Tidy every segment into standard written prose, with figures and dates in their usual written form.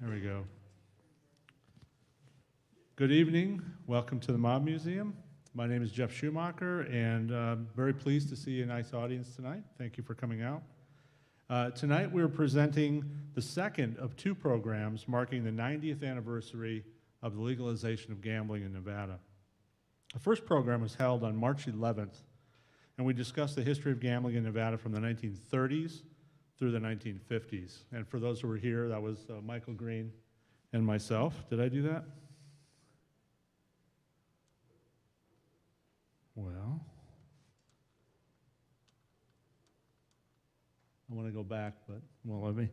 There we go. Good evening. Welcome to the Mob Museum. My name is Jeff Schumacher, and I'm very pleased to see a nice audience tonight. Thank you for coming out. Tonight we're presenting the second of two programs marking the 90th anniversary of the legalization of gambling in Nevada. The first program was held on March 11th, and we discussed the history of gambling in Nevada from the 1930s through the 1950s. And for those who were here, that was Michael Green and myself. Did I do that? Well, I want to go back, but won't let me.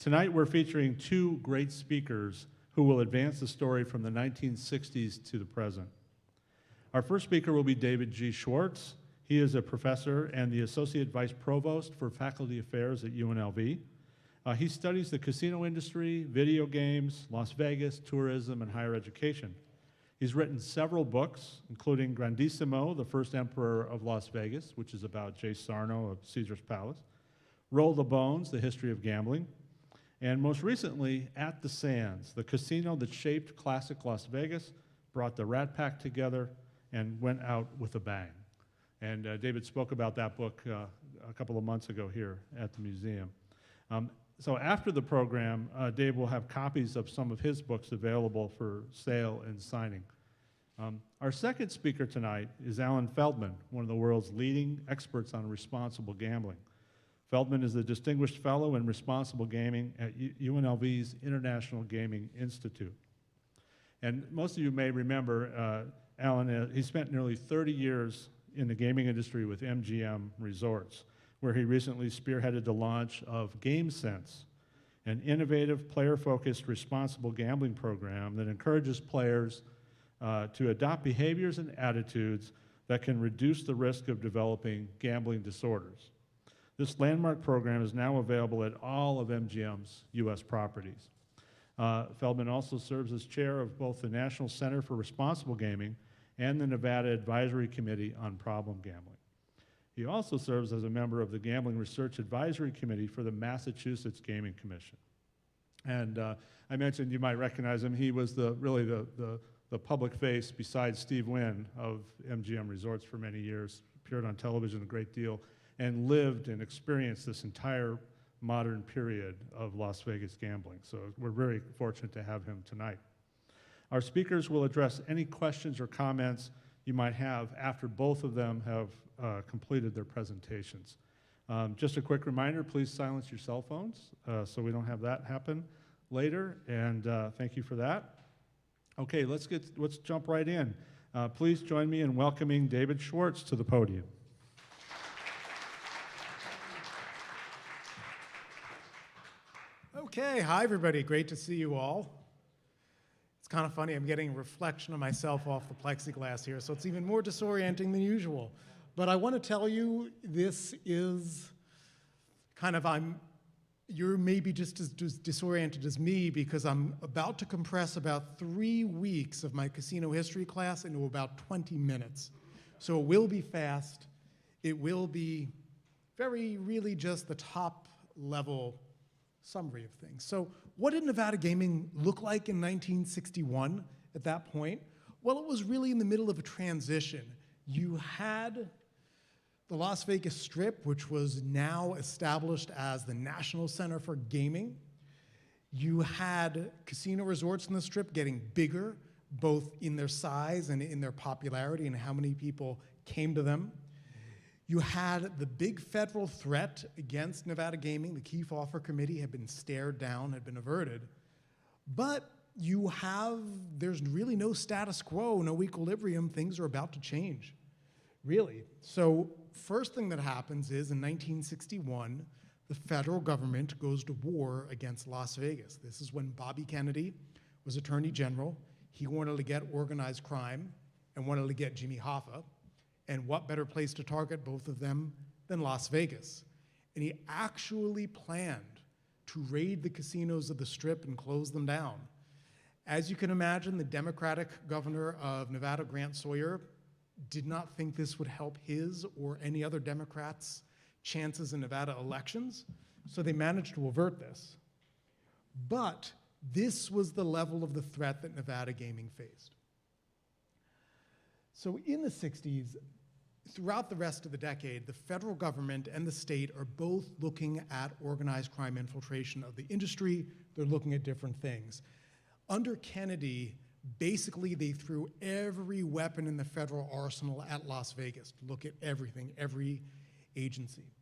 Tonight we're featuring two great speakers who will advance the story from the 1960s to the present. Our first speaker will be David G. Schwartz. He is a professor and the Associate Vice Provost for Faculty Affairs at UNLV. He studies the casino industry, video games, Las Vegas, tourism, and higher education. He's written several books, including Grandissimo, the First Emperor of Las Vegas, which is about Jay Sarno of Caesar's Palace, Roll the Bones, The History of Gambling, and most recently, At the Sands, the casino that shaped classic Las Vegas, brought the Rat Pack together, and went out with a bang. And David spoke about that book a couple of months ago here at the museum. So after the program, Dave will have copies of some of his books available for sale and signing. Our second speaker tonight is Alan Feldman, one of the world's leading experts on responsible gambling. Feldman is the Distinguished Fellow in Responsible Gaming at UNLV's International Gaming Institute. And most of you may remember Alan, he spent nearly 30 years in the gaming industry with MGM Resorts, where he recently spearheaded the launch of GameSense, an innovative, player-focused, responsible gambling program that encourages players to adopt behaviors and attitudes that can reduce the risk of developing gambling disorders. This landmark program is now available at all of MGM's U.S. properties. Feldman also serves as chair of both the National Center for Responsible Gaming and the Nevada Advisory Committee on Problem Gambling. He also serves as a member of the Gambling Research Advisory Committee for the Massachusetts Gaming Commission. And I mentioned you might recognize him. He was really the public face besides Steve Wynn of MGM Resorts for many years, appeared on television a great deal, and lived and experienced this entire modern period of Las Vegas gambling. So we're very fortunate to have him tonight. Our speakers will address any questions or comments you might have after both of them have completed their presentations. Just a quick reminder, please silence your cell phones so we don't have that happen later, and thank you for that. Okay, let's jump right in. Please join me in welcoming David Schwartz to the podium. Okay, hi everybody, great to see you all. It's kind of funny, I'm getting a reflection of myself off the plexiglass here, so it's even more disorienting than usual. But I want to tell you, this is kind of, you're maybe just as disoriented as me because I'm about to compress about 3 weeks of my casino history class into about 20 minutes. So it will be fast, it will be really just the top level summary of things. So what did Nevada gaming look like in 1961 at that point? Well, it was really in the middle of a transition. You had the Las Vegas Strip, which was now established as the National Center for Gaming. You had casino resorts in the Strip getting bigger, both in their size and in their popularity and how many people came to them. You had the big federal threat against Nevada gaming. The Keefe-Offer Committee had been stared down, had been averted. But there's really no status quo, no equilibrium. Things are about to change, really. So first thing that happens is in 1961, the federal government goes to war against Las Vegas. This is when Bobby Kennedy was Attorney General. He wanted to get organized crime and wanted to get Jimmy Hoffa. And what better place to target both of them than Las Vegas? And he actually planned to raid the casinos of the Strip and close them down. As you can imagine, the Democratic governor of Nevada, Grant Sawyer, did not think this would help his or any other Democrats' chances in Nevada elections, so they managed to avert this. But this was the level of the threat that Nevada gaming faced. So in the 60s, throughout the rest of the decade, the federal government and the state are both looking at organized crime infiltration of the industry. They're looking at different things. Under Kennedy, basically they threw every weapon in the federal arsenal at Las Vegas to look at everything, every agency.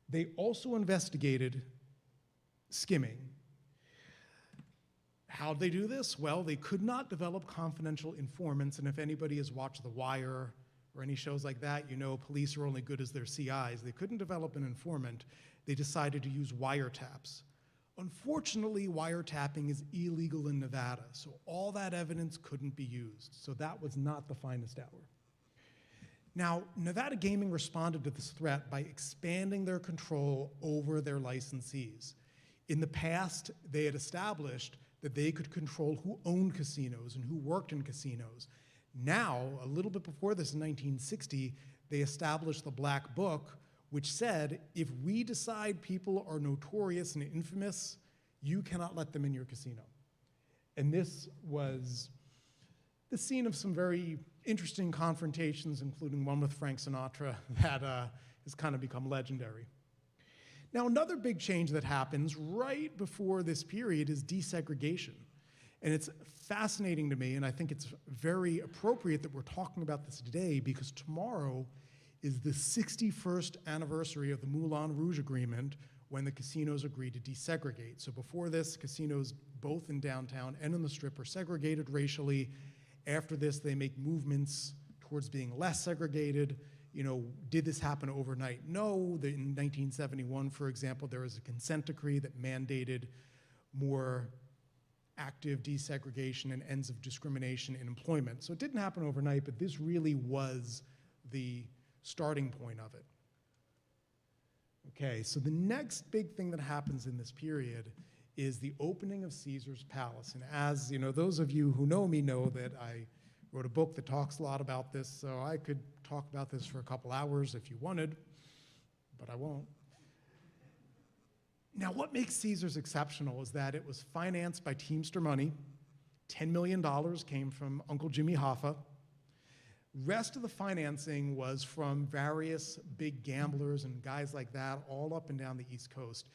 They also investigated skimming. How'd they do this? Well, they could not develop confidential informants, and if anybody has watched The Wire or any shows like that, you know police are only good as their CIs. They couldn't develop an informant. They decided to use wiretaps. Unfortunately, wiretapping is illegal in Nevada, so all that evidence couldn't be used. So that was not the finest hour. Now, Nevada Gaming responded to this threat by expanding their control over their licensees. In the past, they had established that they could control who owned casinos and who worked in casinos. Now, a little bit before this in 1960, they established the Black Book, which said, if we decide people are notorious and infamous, you cannot let them in your casino. And this was the scene of some very interesting confrontations, including one with Frank Sinatra that has kind of become legendary. Now, another big change that happens right before this period is desegregation. And it's fascinating to me, and I think it's very appropriate that we're talking about this today, because tomorrow is the 61st anniversary of the Moulin Rouge Agreement, when the casinos agreed to desegregate. So before this, casinos both in downtown and on the Strip are segregated racially. After this, they make movements towards being less segregated. You know, did this happen overnight? No. In 1971, for example, there was a consent decree that mandated more active desegregation and ends of discrimination in employment. So it didn't happen overnight, but this really was the starting point of it. Okay, so the next big thing that happens in this period is the opening of Caesar's Palace. And as you know, those of you who know me know that I wrote a book that talks a lot about this, so I could talk about this for a couple hours if you wanted, but I won't. Now, what makes Caesars exceptional is that it was financed by Teamster money. $10 million came from Uncle Jimmy Hoffa. Rest of the financing was from various big gamblers and guys like that all up and down the East Coast.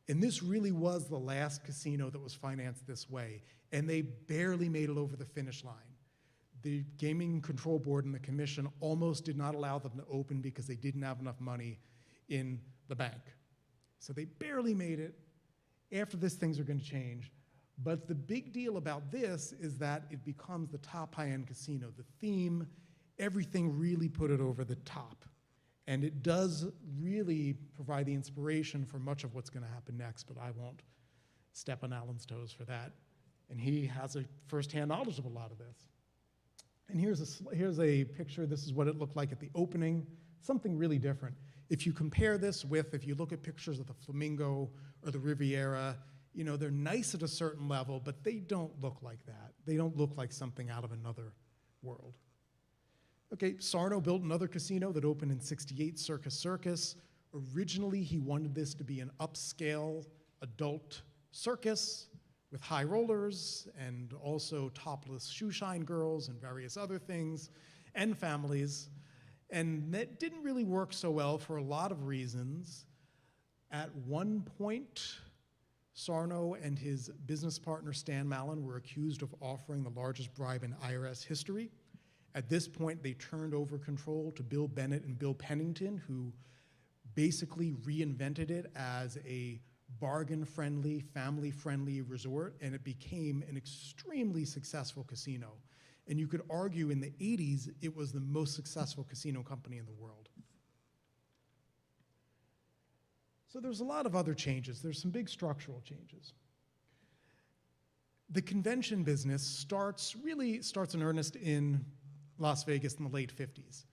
And this really was the last casino that was financed this way, and they barely made it over the finish line. The Gaming Control Board and the Commission almost did not allow them to open because they didn't have enough money in the bank. So they barely made it. After this, things are going to change. But the big deal about this is that it becomes the top high-end casino. The theme, everything really put it over the top. And it does really provide the inspiration for much of what's going to happen next, but I won't step on Alan's toes for that. And he has a firsthand knowledge of a lot of this. And here's a picture. This is what it looked like at the opening, something really different. If you compare this with, if you look at pictures of the Flamingo or the Riviera, you know, they're nice at a certain level, but they don't look like that. They don't look like something out of another world. Okay, Sarno built another casino that opened in '68, Circus Circus. Originally, he wanted this to be an upscale adult circus with high rollers and also topless shoeshine girls and various other things and families. And that didn't really work so well for a lot of reasons. At one point, Sarno and his business partner, Stan Mallon, were accused of offering the largest bribe in IRS history. At this point, they turned over control to Bill Bennett and Bill Pennington, who basically reinvented it as a bargain-friendly, family-friendly resort, and it became an extremely successful casino. And you could argue in the 80s, it was the most successful casino company in the world. So there's a lot of other changes. There's some big structural changes. The convention business starts in earnest in Las Vegas in the late 50s.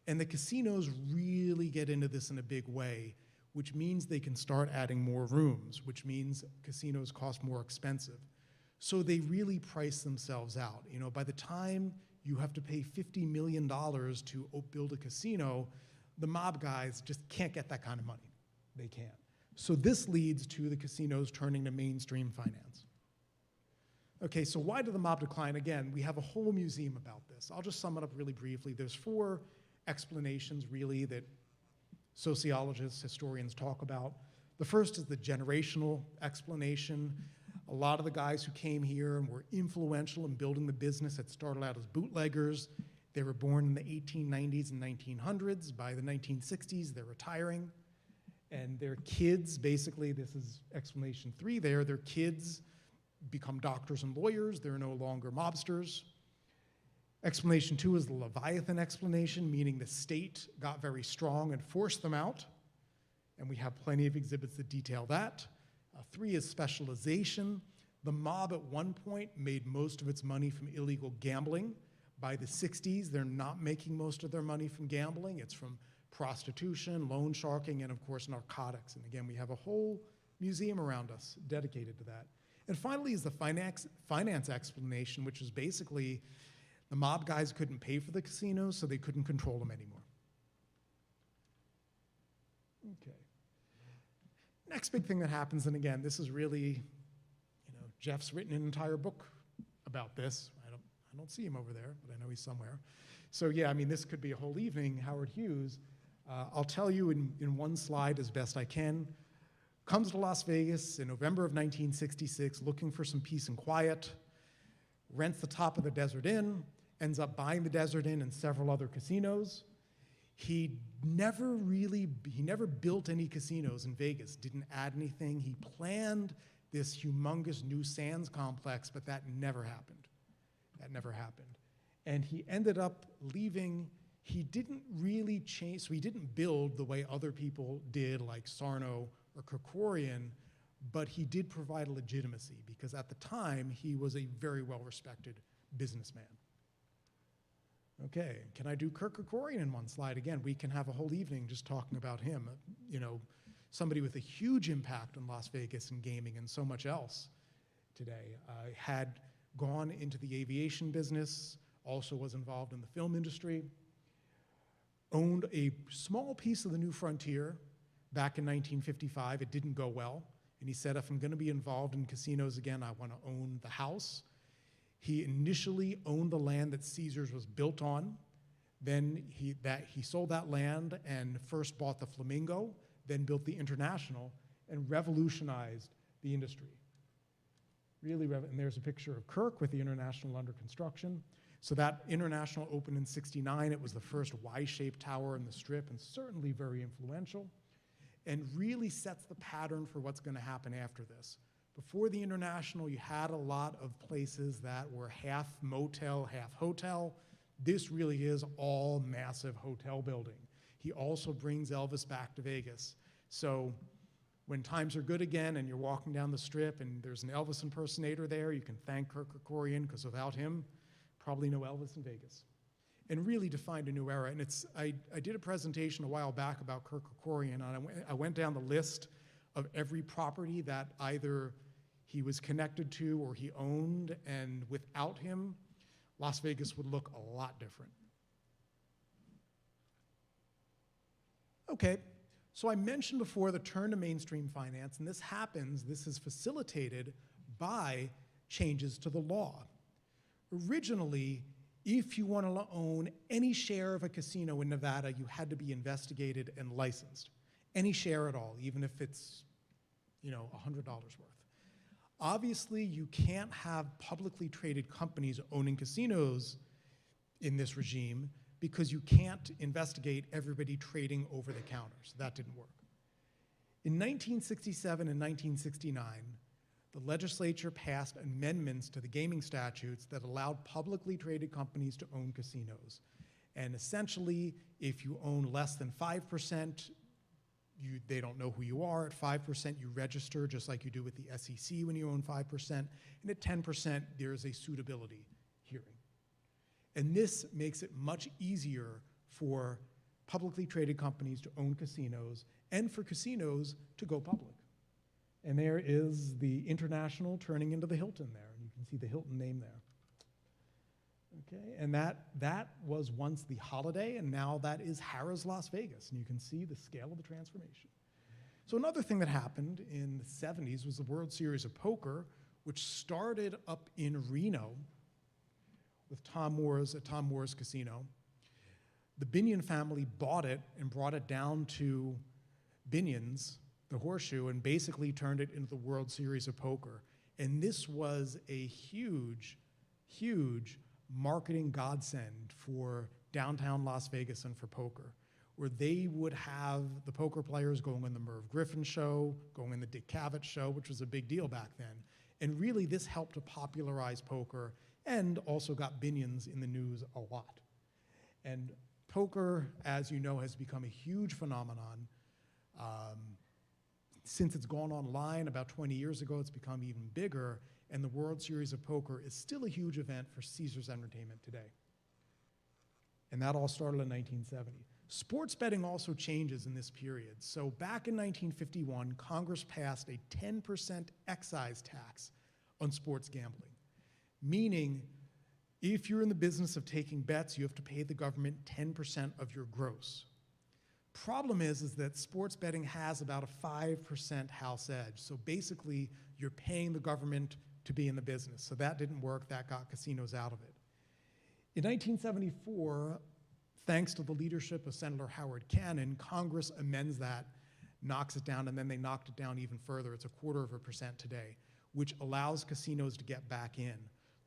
And the casinos really get into this in a big way, which means they can start adding more rooms, which means casinos cost more expensive. So they really price themselves out. You know, by the time you have to pay $50 million to build a casino, the mob guys just can't get that kind of money. They can't. So this leads to the casinos turning to mainstream finance. Okay, so why did the mob decline? Again, we have a whole museum about this. I'll just sum it up really briefly. There's 4 explanations, really, that sociologists, historians talk about. The first is the generational explanation. A lot of the guys who came here and were influential in building the business had started out as bootleggers. They were born in the 1890s and 1900s. By the 1960s, they're retiring. And their kids, basically, this is explanation 3 there, their kids become doctors and lawyers. They're no longer mobsters. Explanation 2 is the Leviathan explanation, meaning the state got very strong and forced them out. And we have plenty of exhibits that detail that. 3 is specialization. The mob at one point made most of its money from illegal gambling. By the 60s, they're not making most of their money from gambling. It's from prostitution, loan sharking, and of course narcotics. And again, we have a whole museum around us dedicated to that. And finally is the finance explanation, which is basically the mob guys couldn't pay for the casinos, so they couldn't control them anymore. Okay. Next big thing that happens, and again, this is really, Jeff's written an entire book about this. I don't see him over there, but I know he's somewhere. So yeah, this could be a whole evening. Howard Hughes, I'll tell you in one slide as best I can, comes to Las Vegas in November of 1966 looking for some peace and quiet, rents the top of the Desert Inn, ends up buying the Desert Inn and several other casinos. He never built any casinos in Vegas, didn't add anything. He planned this humongous new sands complex, but that never happened. That never happened. And he ended up leaving. He didn't really change, so he didn't build the way other people did, like Sarno or Kerkorian, but he did provide a legitimacy because at the time, he was a very well-respected businessman. Okay, can I do Kirk Kerkorian in one slide? Again, we can have a whole evening just talking about him. Somebody with a huge impact on Las Vegas and gaming and so much else today. Had gone into the aviation business, also was involved in the film industry, owned a small piece of the New Frontier back in 1955. It didn't go well. And he said, if I'm going to be involved in casinos again, I want to own the house. He initially owned the land that Caesars was built on. Then he sold that land and first bought the Flamingo, then built the International, and revolutionized the industry. And there's a picture of Kirk with the International under construction. So that International opened in '69. It was the first Y-shaped tower in the Strip and certainly very influential and really sets the pattern for what's going to happen after this. Before the International, you had a lot of places that were half motel, half hotel. This really is all massive hotel building. He also brings Elvis back to Vegas. So when times are good again and you're walking down the Strip and there's an Elvis impersonator there, you can thank Kirk Kerkorian, because without him, probably no Elvis in Vegas. And really defined a new era. And I did a presentation a while back about Kirk Kerkorian, and I went down the list of every property that either he was connected to or he owned, and without him, Las Vegas would look a lot different. Okay, so I mentioned before the turn to mainstream finance, and this is facilitated by changes to the law. Originally, if you wanted to own any share of a casino in Nevada, you had to be investigated and licensed. Any share at all, even if it's, $100 worth. Obviously, you can't have publicly traded companies owning casinos in this regime because you can't investigate everybody trading over the counter. So that didn't work. In 1967 and 1969, the legislature passed amendments to the gaming statutes that allowed publicly traded companies to own casinos. And essentially, if you own less than 5%, they don't know who you are. At 5%, you register just like you do with the SEC when you own 5%. And at 10%, there is a suitability hearing. And this makes it much easier for publicly traded companies to own casinos and for casinos to go public. And there is the International turning into the Hilton there. And you can see the Hilton name there. Okay, and that was once the Holiday, and now that is Harrah's Las Vegas. And you can see the scale of the transformation. So another thing that happened in the 70s was the World Series of Poker, which started up in Reno with Tom Moore's at Tom Moore's Casino. The Binion family bought it and brought it down to Binion's, the Horseshoe, and basically turned it into the World Series of Poker. And this was a huge, huge marketing godsend for downtown Las Vegas and for poker, where they would have the poker players going in the Merv Griffin show, going in the Dick Cavett show, which was a big deal back then. And really this helped to popularize poker and also got Binion's in the news a lot. And poker, as you know, has become a huge phenomenon. Since it's gone online about 20 years ago, it's become even bigger, and the World Series of Poker is still a huge event for Caesars Entertainment today. And that all started in 1970. Sports betting also changes in this period. So back in 1951, Congress passed a 10% excise tax on sports gambling, meaning if you're in the business of taking bets, you have to pay the government 10% of your gross. Problem is that sports betting has about a 5% house edge. So basically, you're paying the government to be in the business. So that didn't work. That got casinos out of it. In 1974, thanks to the leadership of Senator Howard Cannon, Congress amends that, knocks it down, and then they knocked it down even further. It's 0.25% today, which allows casinos to get back in.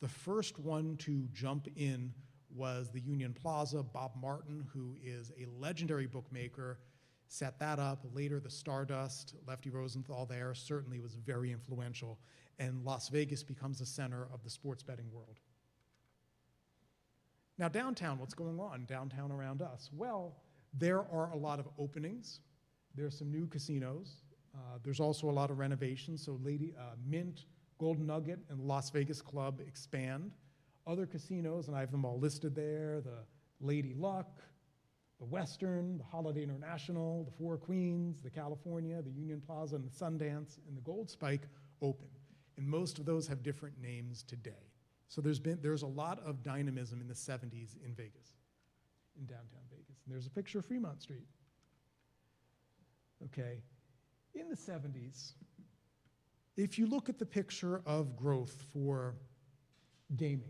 The first one to jump in was the Union Plaza. Bob Martin, who is a legendary bookmaker, set that up. Later, the Stardust, Lefty Rosenthal there, certainly was very influential. And Las Vegas becomes the center of the sports betting world. Now downtown, what's going on downtown around us? Well, there are a lot of openings. There's some new casinos. There's also a lot of renovations. So Mint, Golden Nugget, and Las Vegas Club expand. Other casinos, and I have them all listed there, the Lady Luck, the Western, the Holiday International, the Four Queens, the California, the Union Plaza, and the Sundance, and the Gold Spike open. And most of those have different names today. So there's a lot of dynamism in the 70s in Vegas, in downtown Vegas. And there's a picture of Fremont Street. Okay, in the 70s, if you look at the picture of growth for gaming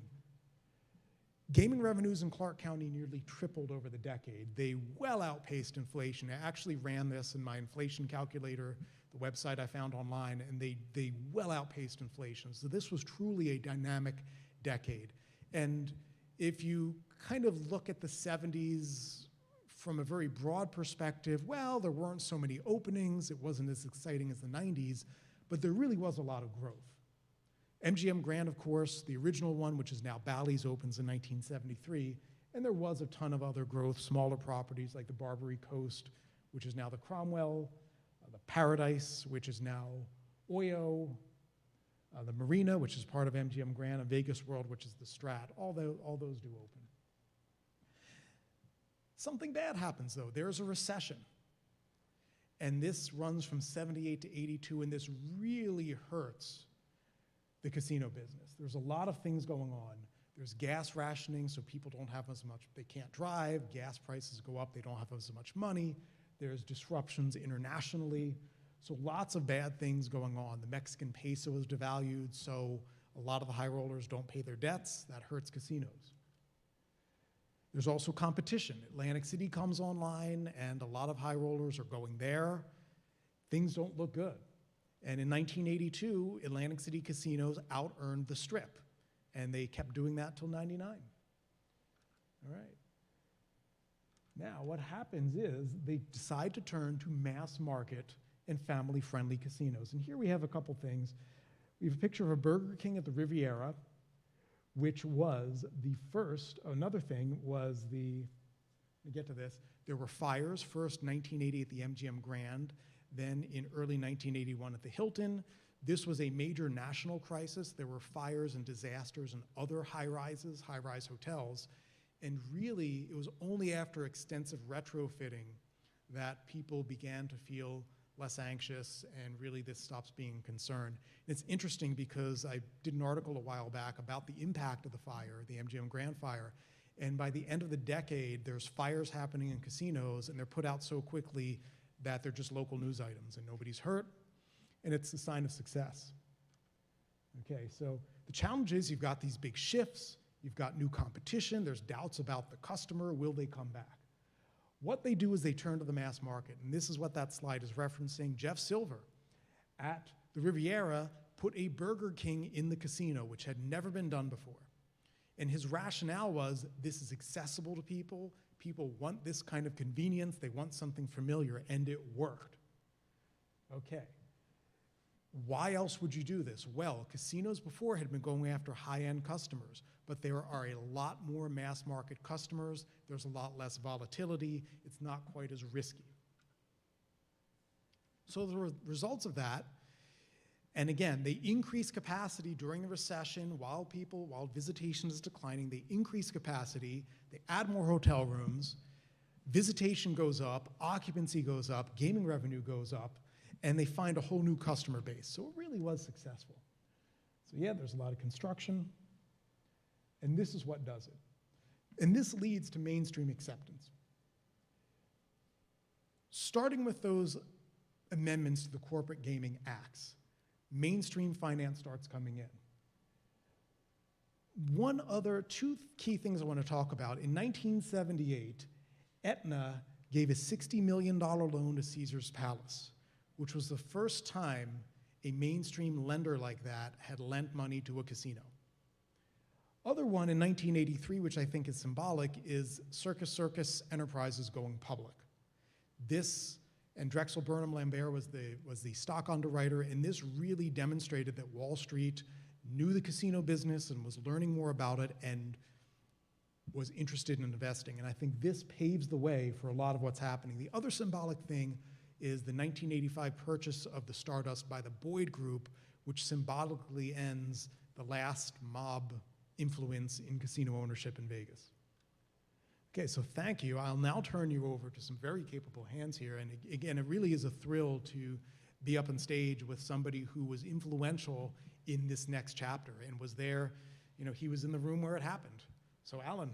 revenues in Clark County nearly tripled over the decade. They well outpaced inflation. I actually ran this in my inflation calculator, the website I found online, and they well outpaced inflation. So this was truly a dynamic decade. And if you kind of look at the 70s from a very broad perspective, well, there weren't so many openings, it wasn't as exciting as the 90s, but there really was a lot of growth. MGM Grand, of course, the original one, which is now Bally's, opens in 1973, and there was a ton of other growth, smaller properties like the Barbary Coast, which is now the Cromwell, the Paradise, which is now Oyo, the Marina, which is part of MGM Grand, and Vegas World, which is the Strat. All those do open. Something bad happens, though. There's a recession. And this runs from 78 to 82, and this really hurts the casino business. There's a lot of things going on. There's gas rationing, so people don't have as much, they can't drive, gas prices go up, they don't have as much money. There's disruptions internationally, so lots of bad things going on. The Mexican peso is devalued, so a lot of the high rollers don't pay their debts. That hurts casinos. There's also competition. Atlantic City comes online, and a lot of high rollers are going there. Things don't look good. And in 1982, Atlantic City casinos out-earned the Strip, and they kept doing that till 99. All right. Now, what happens is they decide to turn to mass market and family-friendly casinos. And here we have a couple things. We have a picture of a Burger King at the Riviera, which was the first. Another thing was let me get to this, there were fires, first 1980 at the MGM Grand, then in early 1981 at the Hilton. This was a major national crisis. There were fires and disasters in other high-rise hotels. And really, it was only after extensive retrofitting that people began to feel less anxious, and really this stops being a concern. And it's interesting because I did an article a while back about the impact of the fire, the MGM Grand fire. And by the end of the decade, there's fires happening in casinos, and they're put out so quickly that they're just local news items and nobody's hurt, and it's a sign of success. Okay, so the challenge is you've got these big shifts, you've got new competition, there's doubts about the customer, will they come back? What they do is they turn to the mass market, and this is what that slide is referencing. Jeff Silver at the Riviera put a Burger King in the casino, which had never been done before. And his rationale was, this is accessible to people, people want this kind of convenience, they want something familiar, and it worked. Okay. Why else would you do this? Well, casinos before had been going after high-end customers, but there are a lot more mass market customers, there's a lot less volatility, it's not quite as risky. So the results of that, and again, they increase capacity during the recession while visitation is declining, they increase capacity, they add more hotel rooms, visitation goes up, occupancy goes up, gaming revenue goes up, and they find a whole new customer base. So it really was successful. So yeah, there's a lot of construction, and this is what does it. And this leads to mainstream acceptance. Starting with those amendments to the corporate gaming acts, mainstream finance starts coming in. Two key things I want to talk about. In 1978, Aetna gave a $60 million loan to Caesar's Palace, which was the first time a mainstream lender like that had lent money to a casino. Other one in 1983, which I think is symbolic, is Circus Enterprises going public. This, and Drexel Burnham Lambert was the stock underwriter, and this really demonstrated that Wall Street knew the casino business and was learning more about it and was interested in investing. And I think this paves the way for a lot of what's happening. The other symbolic thing is the 1985 purchase of the Stardust by the Boyd Group, which symbolically ends the last mob influence in casino ownership in Vegas. Okay, so thank you. I'll now turn you over to some very capable hands here. And again, it really is a thrill to be up on stage with somebody who was influential in this next chapter and was there, he was in the room where it happened. So Alan,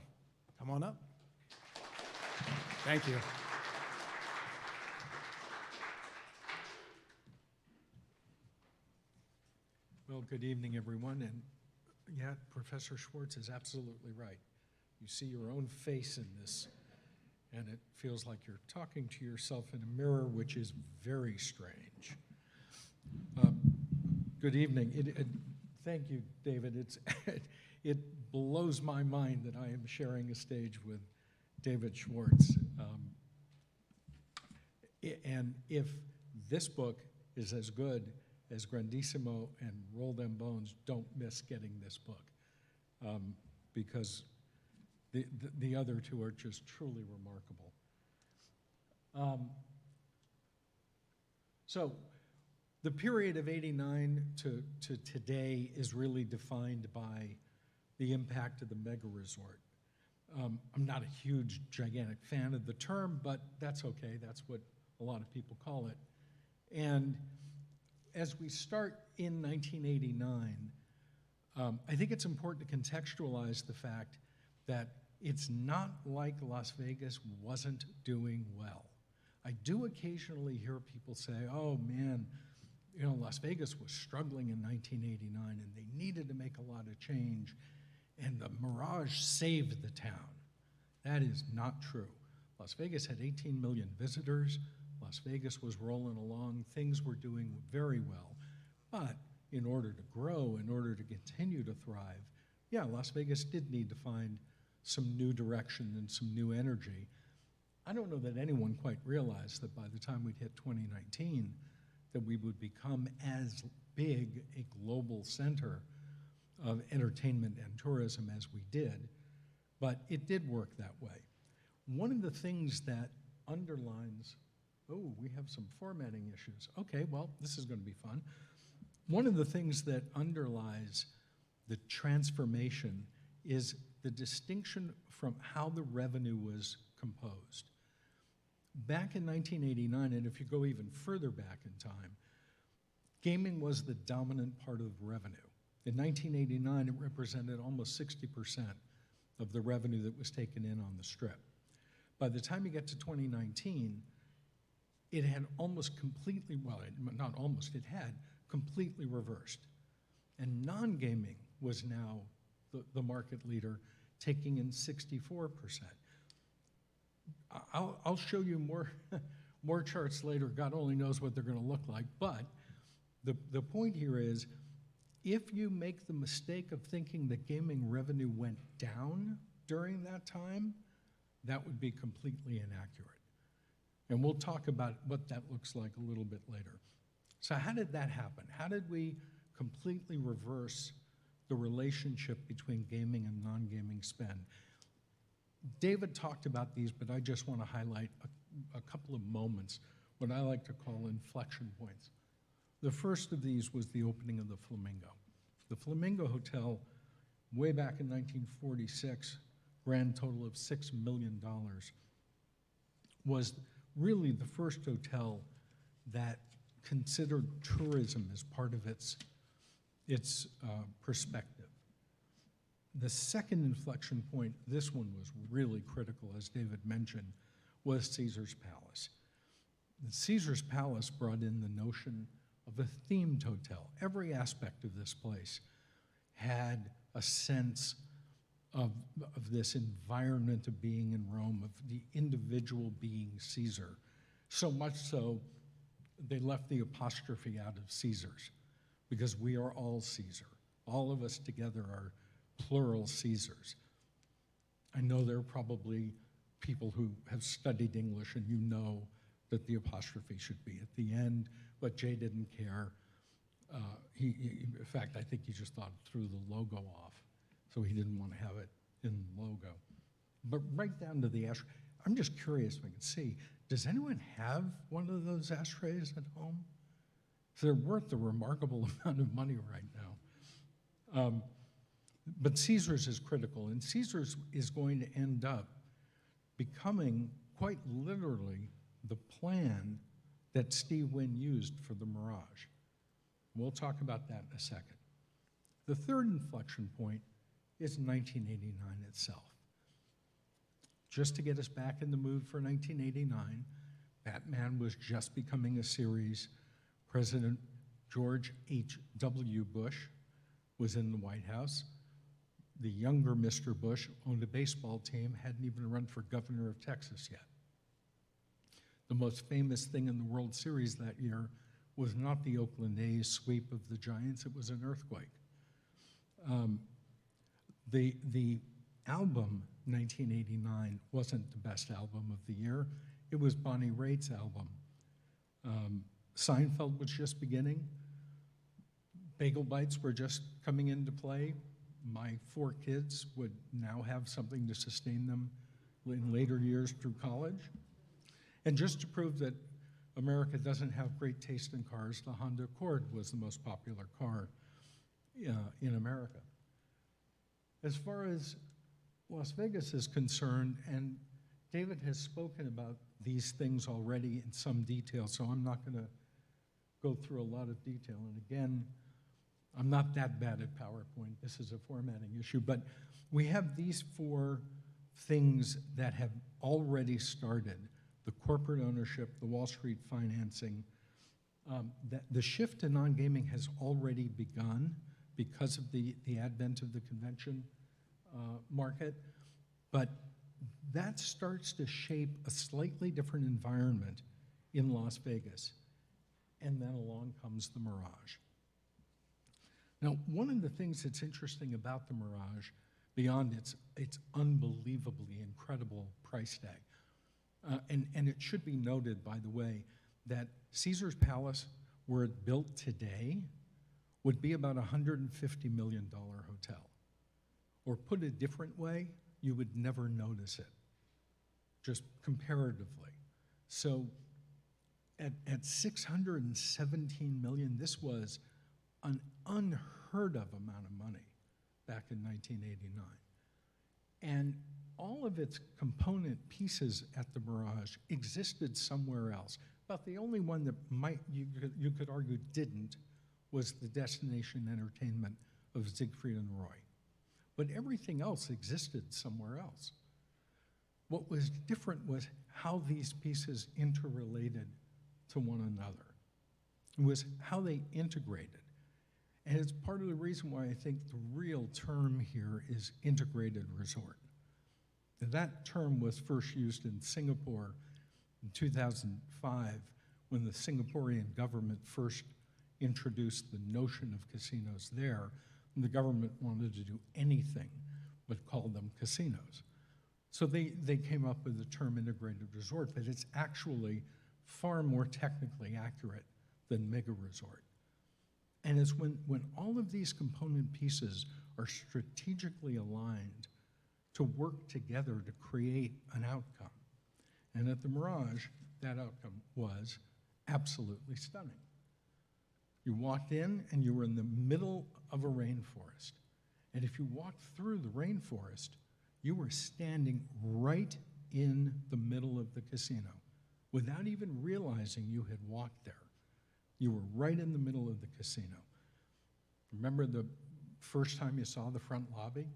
come on up. Thank you. Well, good evening, everyone. And yeah, Professor Schwartz is absolutely right. You see your own face in this, and it feels like you're talking to yourself in a mirror, which is very strange. Good evening. Thank you, David. It blows my mind that I am sharing a stage with David Schwartz. And if this book is as good as Grandissimo and Roll Them Bones, don't miss getting this book, because the other two are just truly remarkable. So the period of '89 to today is really defined by the impact of the megaresort. I'm not a huge, gigantic fan of the term, but that's okay. That's what a lot of people call it. And as we start in 1989, I think it's important to contextualize the fact that it's not like Las Vegas wasn't doing well. I do occasionally hear people say, oh man, Las Vegas was struggling in 1989 and they needed to make a lot of change, and the Mirage saved the town. That is not true. Las Vegas had 18 million visitors. Las Vegas was rolling along. Things were doing very well. But in order to grow, in order to continue to thrive, yeah, Las Vegas did need to find some new direction and some new energy. I don't know that anyone quite realized that by the time we'd hit 2019, that we would become as big a global center of entertainment and tourism as we did, but it did work that way. One of the things that underlines, oh, we have some formatting issues. Okay, well, this is going to be fun. One of the things that underlies the transformation is the distinction from how the revenue was composed. Back in 1989, and if you go even further back in time, gaming was the dominant part of revenue. In 1989, it represented almost 60% of the revenue that was taken in on the Strip. By the time you get to 2019, it had almost completely, well, not almost, it had completely reversed. And non-gaming was now the market leader, taking in 64%. I'll show you more, more charts later. God only knows what they're going to look like. But the point here is, if you make the mistake of thinking that gaming revenue went down during that time, that would be completely inaccurate. And we'll talk about what that looks like a little bit later. So how did that happen? How did we completely reverse the relationship between gaming and non-gaming spend? David talked about these, but I just want to highlight a couple of moments, what I like to call inflection points. The first of these was the opening of the Flamingo. The Flamingo Hotel, way back in 1946, grand total of $6 million, was really the first hotel that considered tourism as part of its perspective. The second inflection point, this one was really critical, as David mentioned, was Caesar's Palace. The Caesar's Palace brought in the notion of a themed hotel. Every aspect of this place had a sense of this environment of being in Rome, of the individual being Caesar. So much so, they left the apostrophe out of Caesars, because we are all Caesar. All of us together are plural Caesars. I know there are probably people who have studied English and you know that the apostrophe should be at the end, but Jay didn't care. In fact, I think he just thought threw the logo off, so he didn't want to have it in the logo. But right down to the ashtray. I'm just curious if I can see, does anyone have one of those ashtrays at home? They're worth a remarkable amount of money right now. But Caesars is critical, and Caesars is going to end up becoming quite literally the plan that Steve Wynn used for the Mirage. We'll talk about that in a second. The third inflection point is 1989 itself. Just to get us back in the mood for 1989, Batman was just becoming a series. President George H.W. Bush was in the White House. The younger Mr. Bush owned a baseball team, hadn't even run for governor of Texas yet. The most famous thing in the World Series that year was not the Oakland A's sweep of the Giants, it was an earthquake. The album, 1989, wasn't the best album of the year. It was Bonnie Raitt's album. Seinfeld was just beginning. Bagel Bites were just coming into play. My 4 kids would now have something to sustain them in later years through college. And just to prove that America doesn't have great taste in cars, the Honda Accord was the most popular car in America. As far as Las Vegas is concerned, and David has spoken about these things already in some detail, so I'm not going to go through a lot of detail. And again, I'm not that bad at PowerPoint. This is a formatting issue. But we have these 4 things that have already started: the corporate ownership, the Wall Street financing. The shift to non-gaming has already begun because of the advent of the convention market. But that starts to shape a slightly different environment in Las Vegas. And then along comes the Mirage. Now, one of the things that's interesting about the Mirage, beyond its unbelievably incredible price tag, and it should be noted, by the way, that Caesar's Palace, were it built today, would be about a $150 million hotel. Or put a different way, you would never notice it, just comparatively. So at 617 million, this was an unheard of amount of money back in 1989. And all of its component pieces at the Mirage existed somewhere else. About the only one that you could argue didn't was the destination entertainment of Siegfried and Roy. But everything else existed somewhere else. What was different was how these pieces interrelated to one another. It was how they integrated. And it's part of the reason why I think the real term here is integrated resort. And that term was first used in Singapore in 2005 when the Singaporean government first introduced the notion of casinos there, and the government wanted to do anything but call them casinos. So they came up with the term integrated resort, but it's actually far more technically accurate than mega resort. And it's when all of these component pieces are strategically aligned to work together to create an outcome. And at the Mirage, that outcome was absolutely stunning. You walked in and you were in the middle of a rainforest. And if you walked through the rainforest, you were standing right in the middle of the casino without even realizing you had walked there. You were right in the middle of the casino. Remember the first time you saw the front lobby?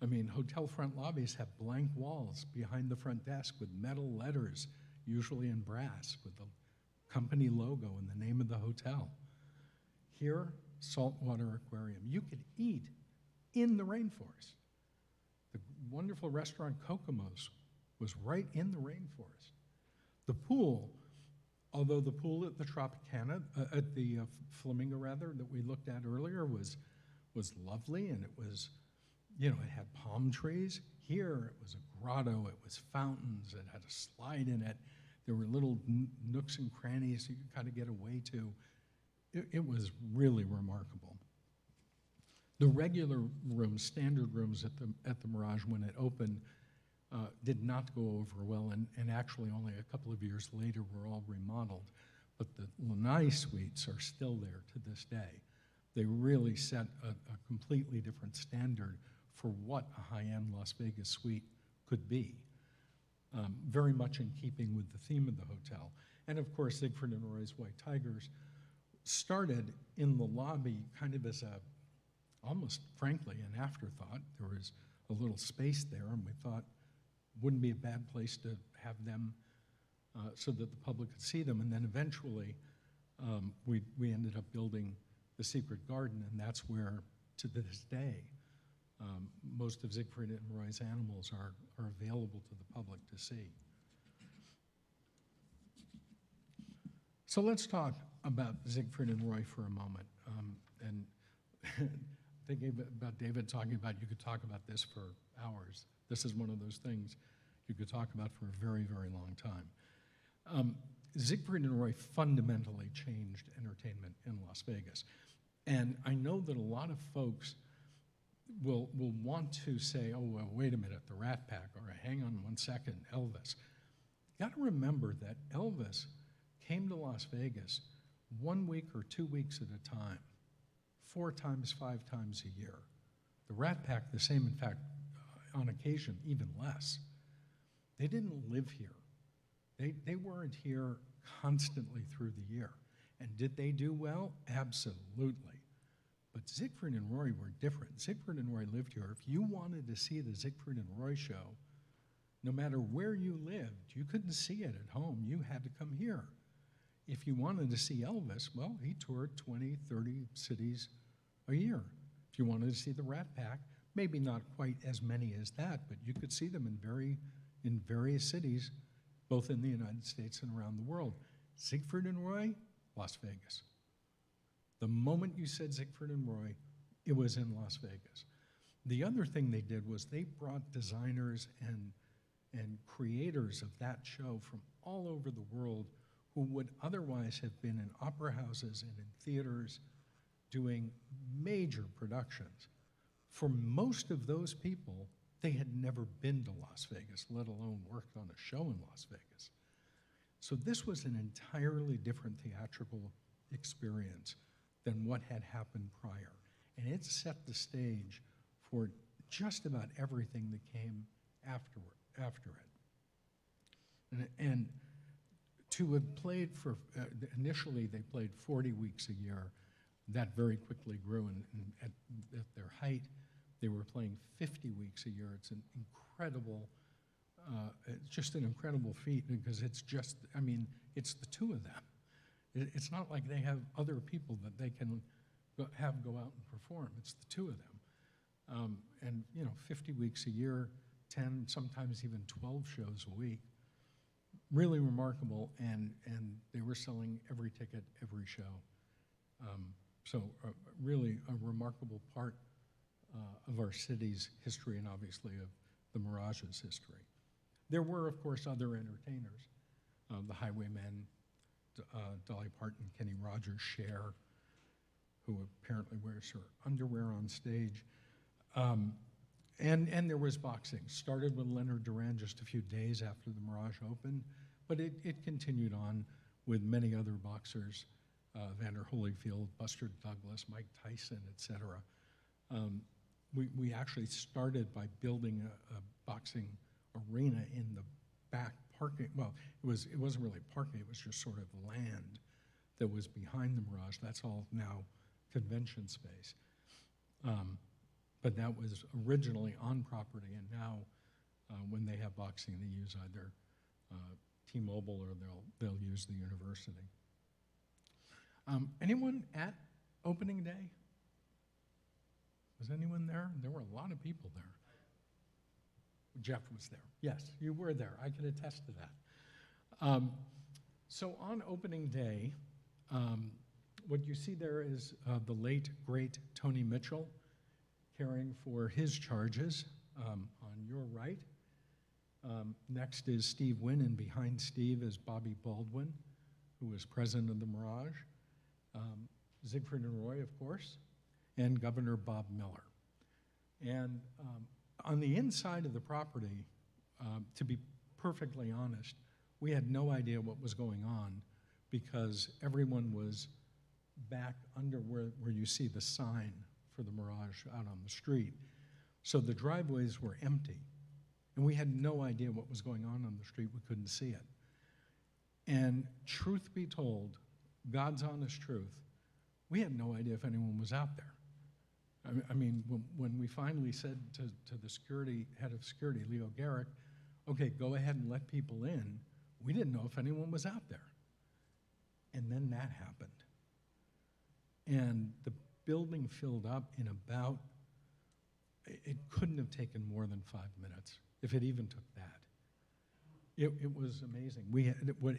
I mean, hotel front lobbies have blank walls behind the front desk with metal letters, usually in brass, with the company logo and the name of the hotel. Here, saltwater aquarium. You could eat in the rainforest. The wonderful restaurant Kokomo's was right in the rainforest. The pool, although the pool at the Tropicana, at the Flamingo rather, that we looked at earlier was lovely, and it was, you know, it had palm trees. Here it was a grotto, it was fountains, it had a slide in it. There were little nooks and crannies you could kind of get away to. It was really remarkable. The regular rooms, standard rooms at the Mirage when it opened, did not go over well, and actually only a couple of years later were all remodeled. But the lanai suites are still there to this day. They really set a completely different standard for what a high-end Las Vegas suite could be, very much in keeping with the theme of the hotel. And of course, Siegfried and Roy's White Tigers started in the lobby kind of as almost frankly, an afterthought. There was a little space there, and we thought wouldn't be a bad place to have them so that the public could see them. And then eventually, we ended up building the Secret Garden, and that's where, to this day, most of Siegfried and Roy's animals are available to the public to see. So let's talk about Siegfried and Roy for a moment. And thinking about David talking about, you could talk about this for hours. This is one of those things you could talk about for a very, very long time. Siegfried and Roy fundamentally changed entertainment in Las Vegas. And I know that a lot of folks will want to say, oh, well, wait a minute, the Rat Pack, or hang on one second, Elvis. You gotta remember that Elvis came to Las Vegas 1 week or 2 weeks at a time, 4 times, 5 times a year. The Rat Pack, the same, in fact, on occasion, even less. They didn't live here. They weren't here constantly through the year. And did they do well? Absolutely. But Siegfried and Roy were different. Siegfried and Roy lived here. If you wanted to see the Siegfried and Roy show, no matter where you lived, you couldn't see it at home. You had to come here. If you wanted to see Elvis, well, he toured 20, 30 cities a year. If you wanted to see the Rat Pack, maybe not quite as many as that, but you could see them in various cities, both in the United States and around the world. Siegfried and Roy, Las Vegas. The moment you said Siegfried and Roy, it was in Las Vegas. The other thing they did was they brought designers and creators of that show from all over the world who would otherwise have been in opera houses and in theaters doing major productions. For most of those people, they had never been to Las Vegas, let alone worked on a show in Las Vegas. So this was an entirely different theatrical experience than what had happened prior. And it set the stage for just about everything that came after it. And to have played for, initially they played 40 weeks a year. That very quickly grew, and at their height, they were playing 50 weeks a year. It's an incredible, just an incredible feat, because it's just, I mean, it's the two of them. It's not like they have other people that they can have go out and perform. It's the two of them. And, 50 weeks a year, 10, sometimes even 12 shows a week. Really remarkable, and they were selling every ticket, every show. So really a remarkable part of our city's history and obviously of the Mirage's history. There were, of course, other entertainers. The Highwaymen, Dolly Parton, Kenny Rogers, Cher, who apparently wears her underwear on stage. And there was boxing. Started with Leonard Duran just a few days after the Mirage opened, but it continued on with many other boxers, Vander Holyfield, Buster Douglas, Mike Tyson, et cetera. We actually started by building a boxing arena in the back parking. Well, it wasn't really parking, it was just sort of land that was behind the Mirage. That's all now convention space. But that was originally on property, and now when they have boxing, they use either T-Mobile or they'll use the university. Anyone at opening day? Was anyone there? There were a lot of people there. Jeff was there. Yes, you were there. I can attest to that. So on opening day, what you see there is the late, great Tony Mitchell caring for his charges on your right. Next is Steve Wynn, and behind Steve is Bobby Baldwin, who was president of the Mirage. Siegfried and Roy, of course, and Governor Bob Miller. And on the inside of the property, to be perfectly honest, we had no idea what was going on because everyone was back under where you see the sign for the Mirage out on the street. So the driveways were empty, and we had no idea what was going on the street. We couldn't see it. And truth be told, God's honest truth, we had no idea if anyone was out there. I mean, when we finally said to the head of security, Leo Garrick, okay, go ahead and let people in, we didn't know if anyone was out there. And then that happened. And the building filled up in about, it couldn't have taken more than 5 minutes, if it even took that. It was amazing.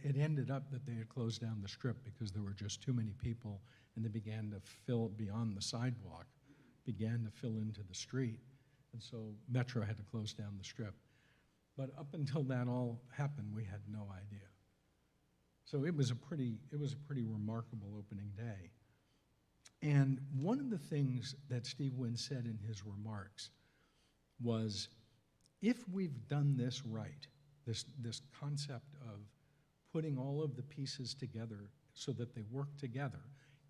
It ended up that they had closed down the strip because there were just too many people, and they began to fill beyond the sidewalk, began to fill into the street. And so Metro had to close down the strip. But up until that all happened, we had no idea. So it was a pretty remarkable opening day. And one of the things that Steve Wynn said in his remarks was, if we've done this right, this concept of putting all of the pieces together so that they work together,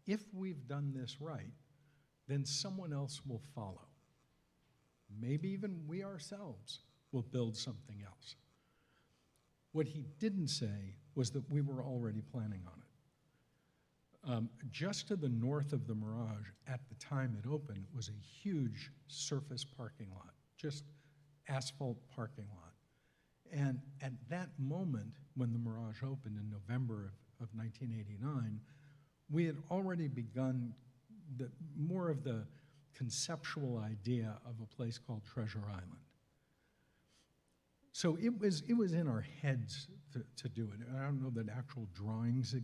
if we've done this right, then someone else will follow. Maybe even we ourselves will build something else. What he didn't say was that we were already planning on it. Just to the north of the Mirage, at the time it opened, was a huge surface parking lot, just asphalt parking lot. And at that moment, when the Mirage opened in November of 1989, we had already begun more of the conceptual idea of a place called Treasure Island. So it was in our heads to do it. I don't know that actual drawings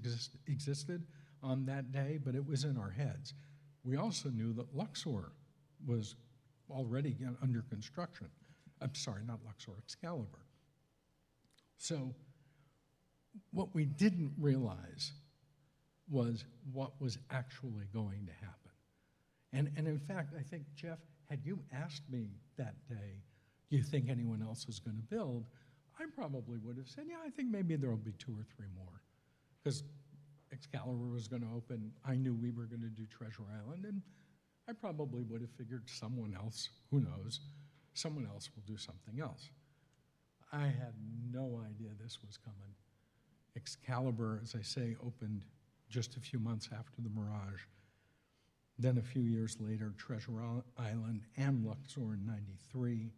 existed on that day, but it was in our heads. We also knew that Luxor was already under construction. I'm sorry, not Luxor, Excalibur. So what we didn't realize was what was actually going to happen. And in fact, I think, Jeff, had you asked me that day, do you think anyone else is going to build, I probably would have said, yeah, I think maybe there will be 2 or 3 more. Because Excalibur was going to open, I knew we were going to do Treasure Island, and I probably would have figured someone else, who knows, someone else will do something else. I had no idea this was coming. Excalibur, as I say, opened just a few months after the Mirage. Then a few years later, Treasure Island and Luxor in '93.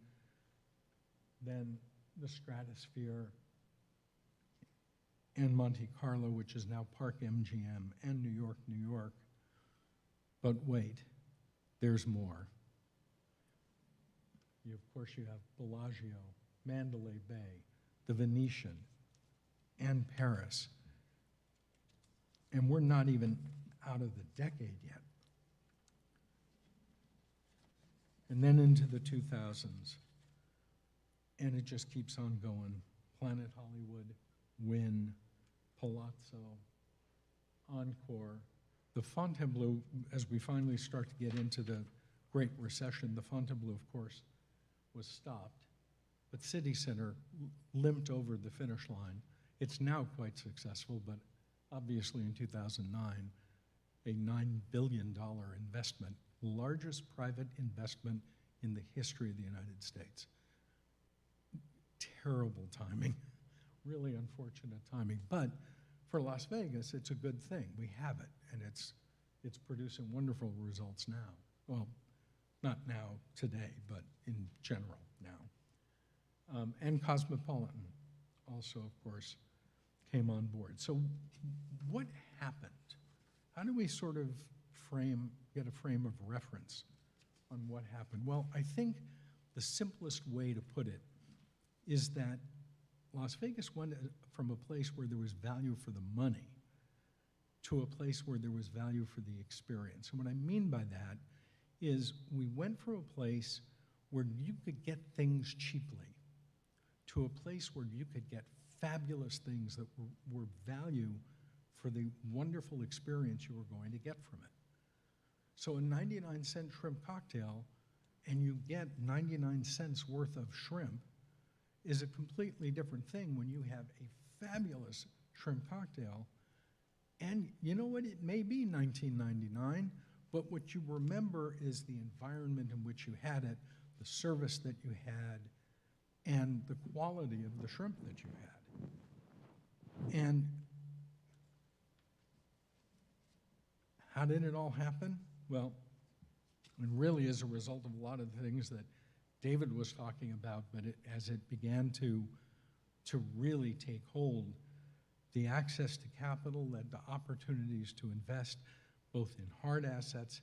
Then the Stratosphere. and Monte Carlo, which is now Park MGM, and New York, New York. But wait, there's more. Of course, you have Bellagio, Mandalay Bay, the Venetian, and Paris. And we're not even out of the decade yet. And then into the 2000s. And it just keeps on going. Planet Hollywood, Wynn, Palazzo, Encore. The Fontainebleau, as we finally start to get into the Great Recession, the Fontainebleau, of course, was stopped. But City Center limped over the finish line. It's now quite successful, but obviously in 2009, a $9 billion investment, largest private investment in the history of the United States. Terrible timing, really unfortunate timing. But for Las Vegas, it's a good thing. We have it, and it's producing wonderful results now. Well, not now, today, but in general now. And Cosmopolitan also, of course, came on board. So what happened? How do we sort of get a frame of reference on what happened? Well, I think the simplest way to put it is that Las Vegas went from a place where there was value for the money to a place where there was value for the experience. And what I mean by that is we went from a place where you could get things cheaply to a place where you could get fabulous things that were value for the wonderful experience you were going to get from it. So a 99-cent shrimp cocktail, and you get 99 cents worth of shrimp, is a completely different thing when you have a fabulous shrimp cocktail. And you know what? It may be $19.99, but what you remember is the environment in which you had it, the service that you had, and the quality of the shrimp that you had. And how did it all happen? Well, it really is a result of a lot of the things that David was talking about, but as it began to really take hold, the access to capital led to opportunities to invest both in hard assets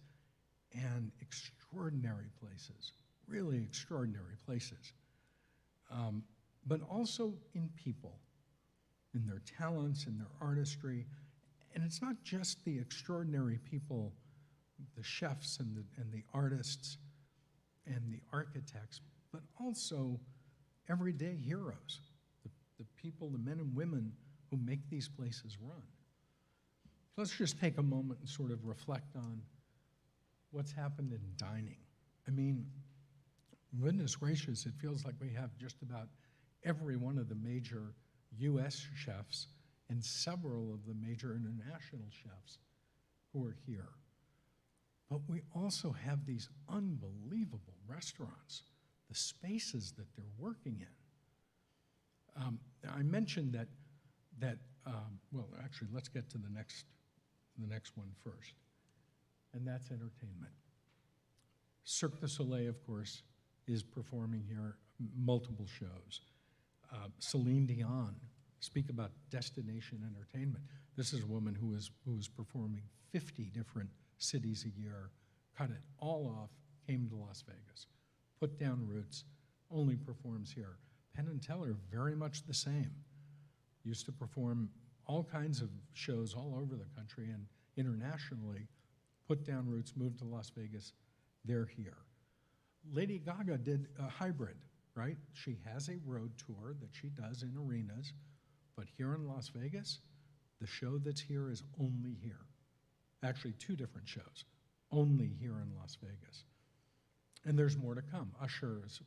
and extraordinary places, really extraordinary places, but also in people, in their talents, in their artistry. And it's not just the extraordinary people, the chefs and the artists and the architects, but also everyday heroes, the people, the men and women who make these places run. So let's just take a moment and sort of reflect on what's happened in dining. I mean, goodness gracious, it feels like we have just about every one of the major US chefs and several of the major international chefs who are here. But we also have these unbelievable restaurants, the spaces that they're working in. I mentioned that well, actually, let's get to the next one first, and that's entertainment. Cirque du Soleil, of course, is performing here, multiple shows. Celine Dion, speak about destination entertainment. This is a woman who is performing 50 different cities a year, cut it all off, came to Las Vegas, put down roots, only performs here. Penn and Teller, very much the same. Used to perform all kinds of shows all over the country and internationally, put down roots, moved to Las Vegas, they're here. Lady Gaga did a hybrid, right? She has a road tour that she does in arenas, but here in Las Vegas, the show that's here is only here. Actually, 2 different shows, only here in Las Vegas. And there's more to come. Usher is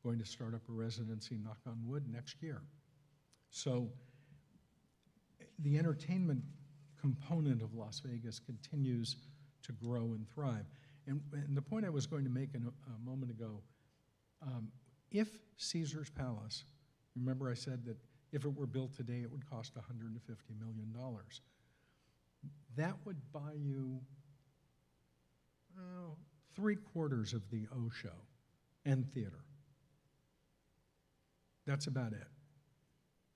going to start up a residency, knock on wood, next year. So the entertainment component of Las Vegas continues to grow and thrive. And the point I was going to make a moment ago, if Caesar's Palace, remember I said that if it were built today, it would cost $150 million. That would buy you 3/4 of the O show and theater. That's about it.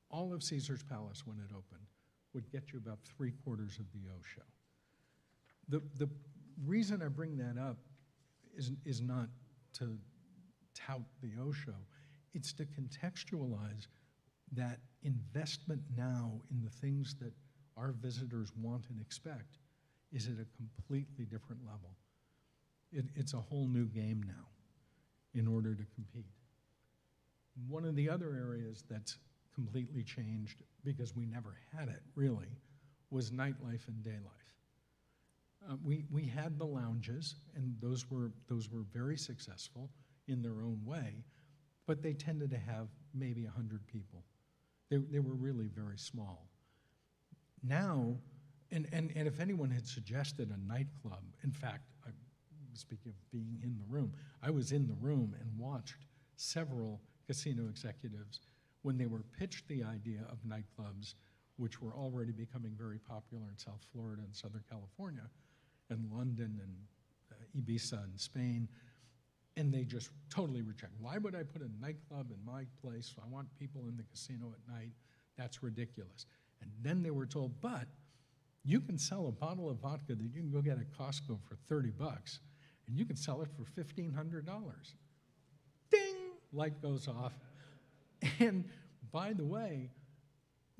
All of Caesar's Palace when it opened would get you about 3/4 of the O show. The reason I bring that up is not to tout the O show, it's to contextualize that investment now in the things that our visitors want and expect is at a completely different level. It's a whole new game now in order to compete. One of the other areas that's completely changed, because we never had it really, was nightlife and day life. We had the lounges, and those were very successful in their own way, but they tended to have maybe 100 people. They were really very small. Now, and if anyone had suggested a nightclub, in fact, speaking of being in the room, I was in the room and watched several casino executives when they were pitched the idea of nightclubs, which were already becoming very popular in South Florida and Southern California, and London and Ibiza and Spain, and they just totally reject. Why would I put a nightclub in my place? I want people in the casino at night. That's ridiculous. And then they were told, but you can sell a bottle of vodka that you can go get at Costco for $30, and you can sell it for $1,500. Ding! Light goes off. And by the way,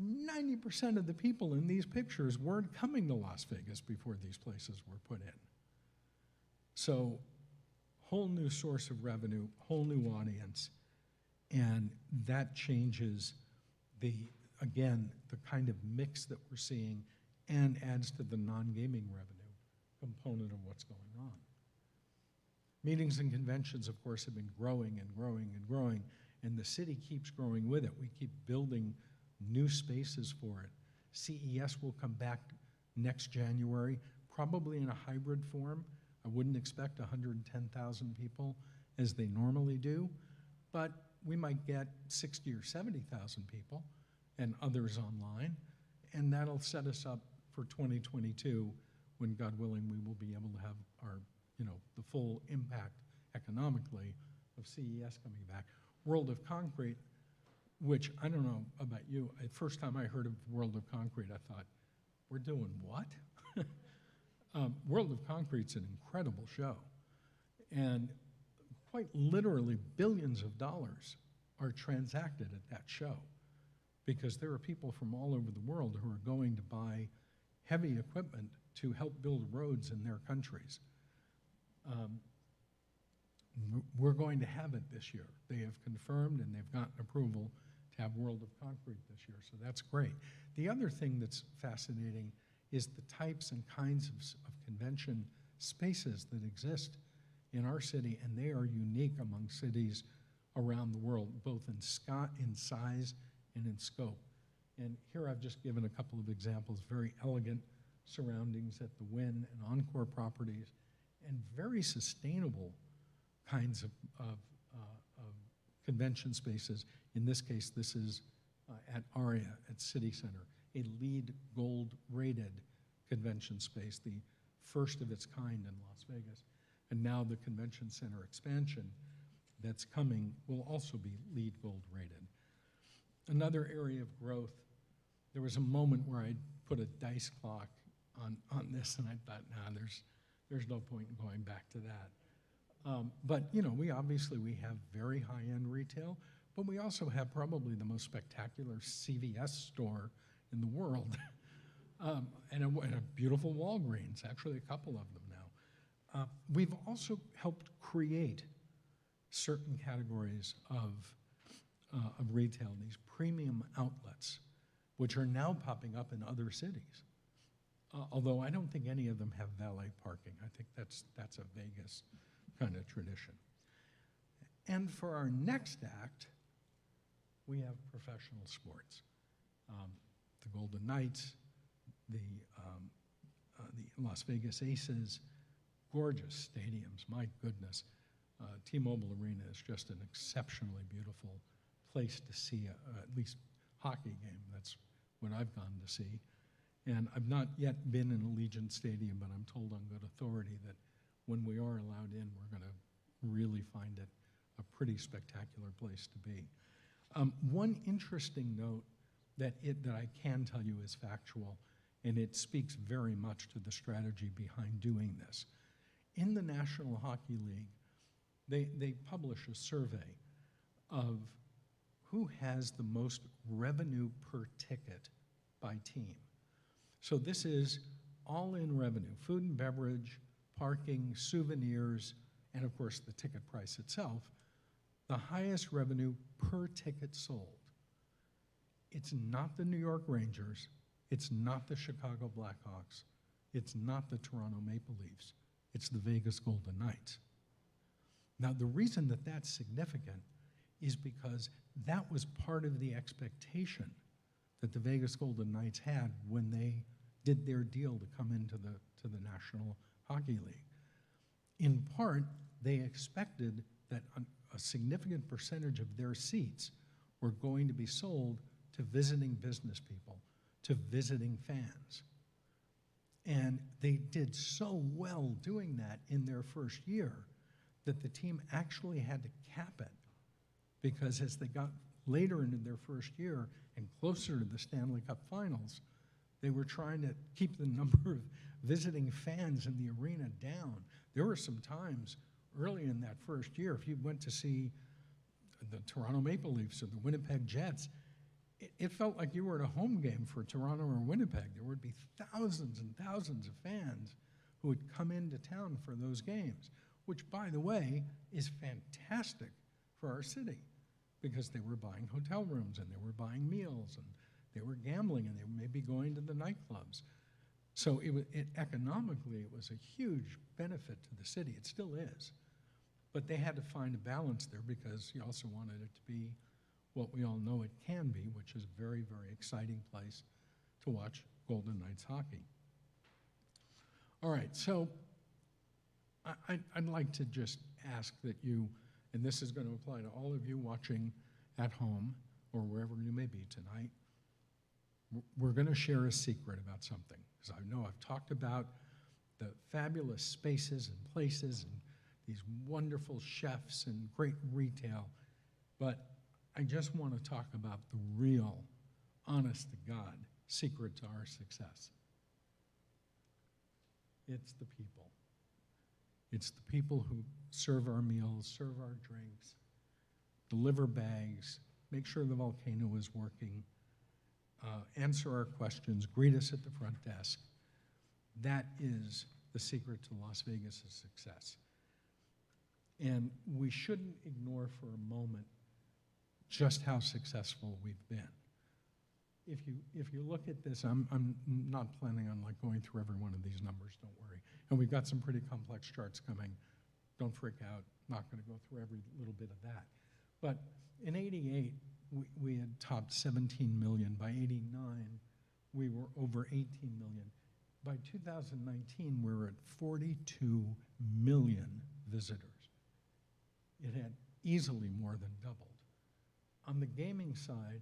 90% of the people in these pictures weren't coming to Las Vegas before these places were put in. So, whole new source of revenue, whole new audience, and that changes again, the kind of mix that we're seeing and adds to the non-gaming revenue component of what's going on. Meetings and conventions, of course, have been growing and growing and growing, and the city keeps growing with it. We keep building new spaces for it. CES will come back next January, probably in a hybrid form. I wouldn't expect 110,000 people as they normally do, but we might get 60 or 70,000 people and others online, and that'll set us up for 2022 when, God willing, we will be able to have our, the full impact economically of CES coming back. World of Concrete, which I don't know about you, the first time I heard of World of Concrete, I thought, we're doing what? World of Concrete's an incredible show. And quite literally billions of dollars are transacted at that show because there are people from all over the world who are going to buy heavy equipment to help build roads in their countries. We're going to have it this year. They have confirmed and they've gotten approval to have World of Concrete this year, so that's great. The other thing that's fascinating is the types and kinds of convention spaces that exist in our city, and they are unique among cities around the world, both in size and in scope. And here I've just given a couple of examples, very elegant surroundings at the Wynn and Encore properties, and very sustainable kinds of convention spaces. In this case, this is at Aria at City Center, a LEED Gold rated convention space, the first of its kind in Las Vegas. And now the convention center expansion that's coming will also be LEED Gold rated. Another area of growth, there was a moment where I put a dice clock on this, and I thought, nah, there's no point in going back to that. But we have very high-end retail, but we also have probably the most spectacular CVS store in the world, and a beautiful Walgreens, actually a couple of them now. We've also helped create certain categories of retail, these premium outlets, which are now popping up in other cities. Although I don't think any of them have valet parking. I think that's a Vegas kind of tradition. And for our next act, we have professional sports. The Golden Knights, the Las Vegas Aces, gorgeous stadiums, my goodness. T-Mobile Arena is just an exceptionally beautiful place to see at least hockey game. That's what I've gone to see. And I've not yet been in Allegiant Stadium, but I'm told on good authority that when we are allowed in, we're going to really find it a pretty spectacular place to be. One interesting note that I can tell you is factual, and it speaks very much to the strategy behind doing this. In the National Hockey League, they publish a survey of who has the most revenue per ticket by team. So this is all-in revenue, food and beverage, parking, souvenirs, and of course the ticket price itself, the highest revenue per ticket sold. It's not the New York Rangers, it's not the Chicago Blackhawks, it's not the Toronto Maple Leafs, it's the Vegas Golden Knights. Now the reason that that's significant is because that was part of the expectation that the Vegas Golden Knights had when they did their deal to come into the National Hockey League. In part, they expected that a significant percentage of their seats were going to be sold to visiting business people, to visiting fans. And they did so well doing that in their first year that the team actually had to cap it, because as they got later into their first year and closer to the Stanley Cup Finals, they were trying to keep the number of visiting fans in the arena down. There were some times early in that first year, if you went to see the Toronto Maple Leafs or the Winnipeg Jets, it felt like you were at a home game for Toronto or Winnipeg. There would be thousands and thousands of fans who would come into town for those games, which, by the way, is fantastic for our city, because they were buying hotel rooms and they were buying meals and they were gambling and they may be going to the nightclubs. So economically, it was a huge benefit to the city. It still is. But they had to find a balance there, because you also wanted it to be what we all know it can be, which is a very, very exciting place to watch Golden Knights hockey. All right, so I'd like to just ask that you, and this is going to apply to all of you watching at home or wherever you may be tonight, we're going to share a secret about something. Because I know I've talked about the fabulous spaces and places and these wonderful chefs and great retail, but I just want to talk about the real, honest to God, secret to our success. It's the people. It's the people who serve our meals, serve our drinks, deliver bags, make sure the volcano is working, answer our questions, greet us at the front desk. That is the secret to Las Vegas' success. And we shouldn't ignore for a moment just how successful we've been. If you look at this, I'm not planning on like going through every one of these numbers, don't worry. And we've got some pretty complex charts coming. Don't freak out, not gonna go through every little bit of that. But in '88, we had topped 17 million. By '89, we were over 18 million. By 2019, we're at 42 million visitors. It had easily more than doubled. On the gaming side,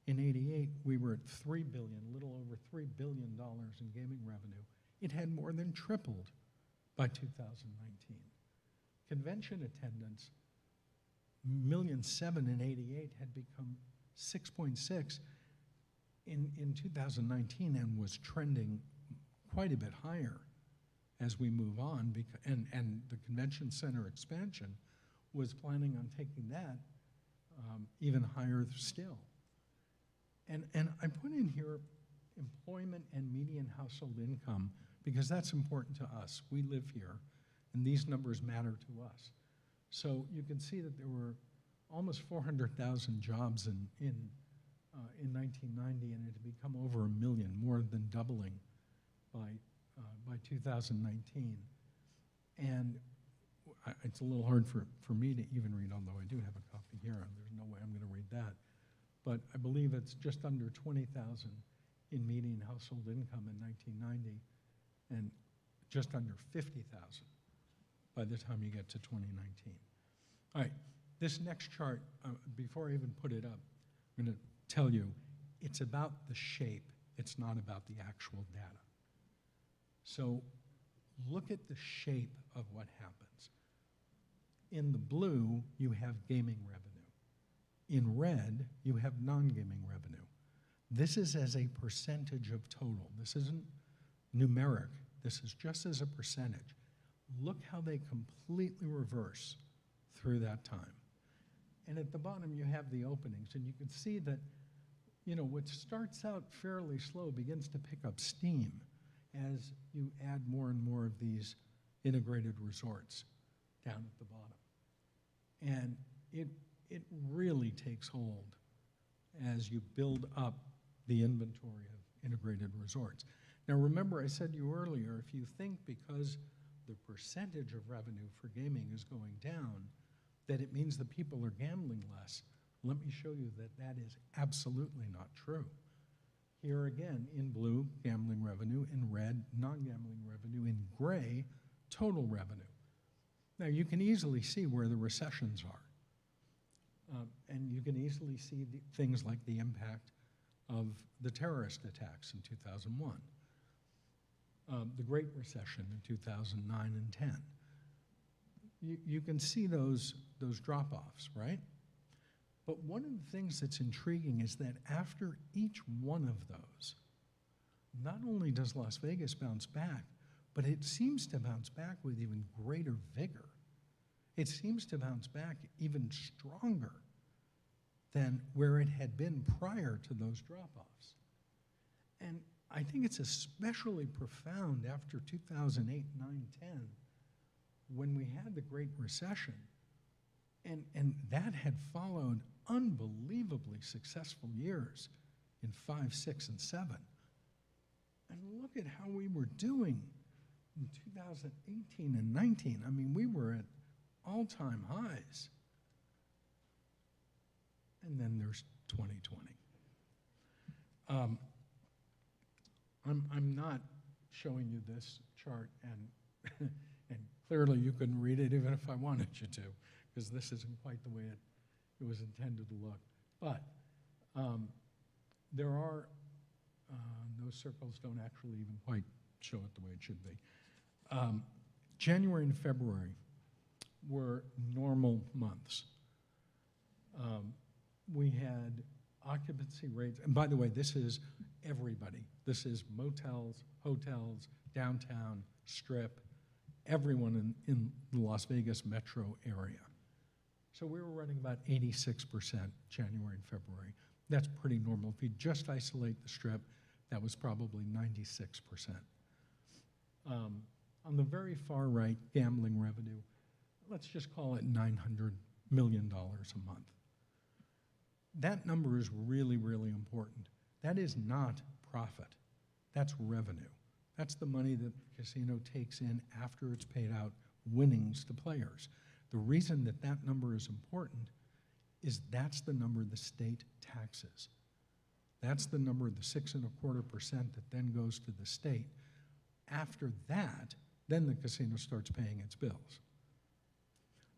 in '88, we were at 3 billion, a little over $3 billion in gaming revenue. It had more than tripled by 2019. Convention attendance, 1.7 million in '88 had become 6.6 in 2019 and was trending quite a bit higher as we move on, and the convention center expansion was planning on taking that even higher still. And I put in here employment and median household income because that's important to us. We live here, and these numbers matter to us. So you can see that there were almost 400,000 jobs in 1990, and it had become over 1 million, more than doubling by 2019. And it's a little hard for me to even read, although I do have a copy here, and there's no way I'm going to read that. But I believe it's just under 20,000 in median household income in 1990, and just under 50,000 by the time you get to 2019. All right, this next chart, before I even put it up, I'm going to tell you, it's about the shape. It's not about the actual data. So look at the shape of what happens. In the blue, you have gaming revenue. In red, you have non-gaming revenue. This is as a percentage of total. This isn't numeric. This is just as a percentage. Look how they completely reverse through that time. And at the bottom, you have the openings, and you can see that, you know, what starts out fairly slow begins to pick up steam as you add more and more of these integrated resorts down at the bottom. And it really takes hold as you build up the inventory of integrated resorts. Now remember, I said to you earlier, if you think because the percentage of revenue for gaming is going down, that it means that people are gambling less, let me show you that that is absolutely not true. Here again, in blue, gambling revenue, in red, non-gambling revenue, in gray, total revenue. Now you can easily see where the recessions are. And you can easily see things like the impact of the terrorist attacks in 2001, the Great Recession in 2009 and 10. You can see those drop-offs, right? But one of the things that's intriguing is that after each one of those, not only does Las Vegas bounce back, but it seems to bounce back with even greater vigor. It seems to bounce back even stronger than where it had been prior to those drop-offs. And I think it's especially profound after 2008, 9, 10, when we had the Great Recession, and that had followed unbelievably successful years in 5, 6, and 7. And look at how we were doing in 2018 and 19. I mean, we were at all-time highs. And then there's 2020. I'm not showing you this chart, and and clearly you couldn't read it even if I wanted you to, because this isn't quite the way it was intended to look. But there are, those circles don't actually even quite show it the way it should be. January and February were normal months. We had occupancy rates, and by the way, this is everybody. This is motels, hotels, downtown, Strip, everyone in the Las Vegas metro area. So we were running about 86% January and February. That's pretty normal. If you just isolate the Strip, that was probably 96%. On the very far right, gambling revenue, let's just call it $900 million a month. That number is really, really important. That is not profit. That's revenue. That's the money that the casino takes in after it's paid out winnings to players. The reason that that number is important is that's the number the state taxes. That's the number, the 6.25% that then goes to the state. After that, then the casino starts paying its bills.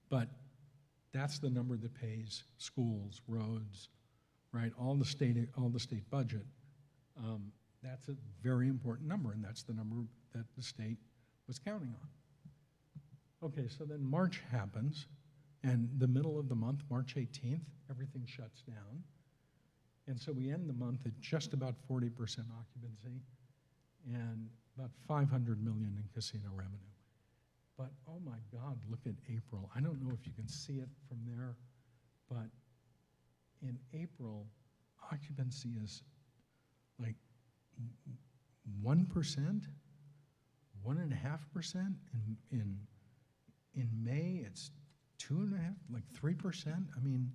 But that's the number that pays schools, roads, right? All the state budget. That's a very important number, and that's the number that the state was counting on. Okay, so then March happens, and the middle of the month, March 18th, everything shuts down. And so we end the month at just about 40% occupancy and about $500 million in casino revenue. But oh my God, look at April. I don't know if you can see it from there, but in April, occupancy is like 1%, 1.5%. In May, it's 2.5%, like 3%. I mean,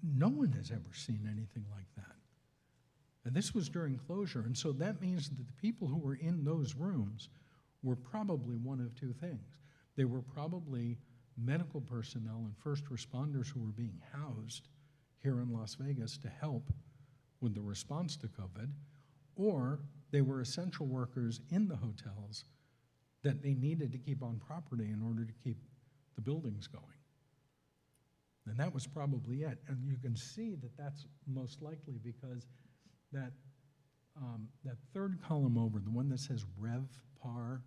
no one has ever seen anything like that. And this was during closure, and so that means that the people who were in those rooms were probably one of two things. They were probably medical personnel and first responders who were being housed here in Las Vegas to help with the response to COVID, or they were essential workers in the hotels that they needed to keep on property in order to keep the buildings going. And that was probably it. And you can see that that's most likely because that third column over, the one that says RevPAR,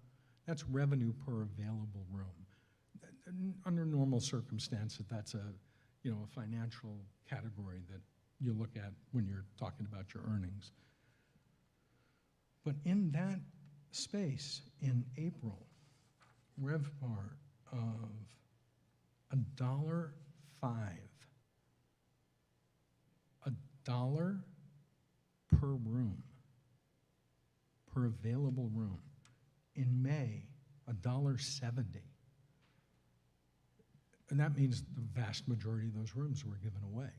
that's revenue per available room. Under normal circumstances, that's a financial category that you look at when you're talking about your earnings. But in that space, in April, RevPAR of $1.05, $1 per room, per available room. In May, $1.70. And that means the vast majority of those rooms were given away.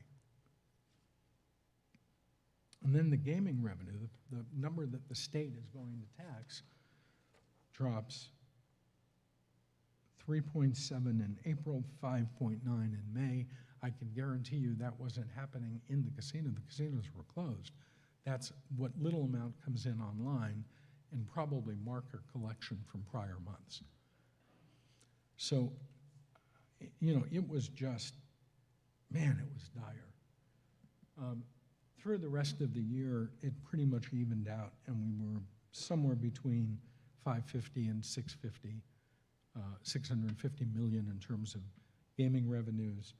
And then the gaming revenue, the number that the state is going to tax, drops 3.7 in April, 5.9 in May. I can guarantee you that wasn't happening in the casino. The casinos were closed. That's what little amount comes in online and probably marker collection from prior months. So, you know, it was just, man, it was dire. Through the rest of the year, it pretty much evened out, and we were somewhere between 550 and 650, 650 million in terms of gaming revenues,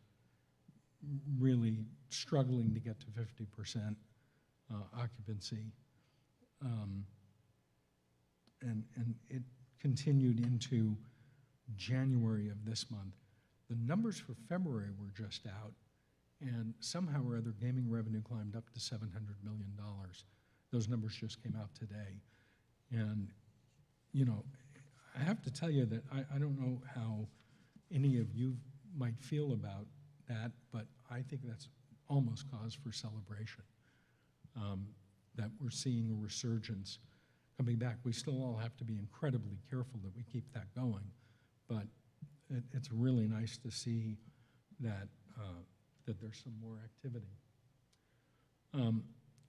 really struggling to get to 50% occupancy. And it continued into January of this month. The numbers for February were just out, and somehow or other gaming revenue climbed up to $700 million. Those numbers just came out today. And, you know, I have to tell you that I don't know how any of you might feel about that, but I think that's almost cause for celebration, that we're seeing a resurgence coming back. We still all have to be incredibly careful that we keep that going, but it's really nice to see that, that there's some more activity.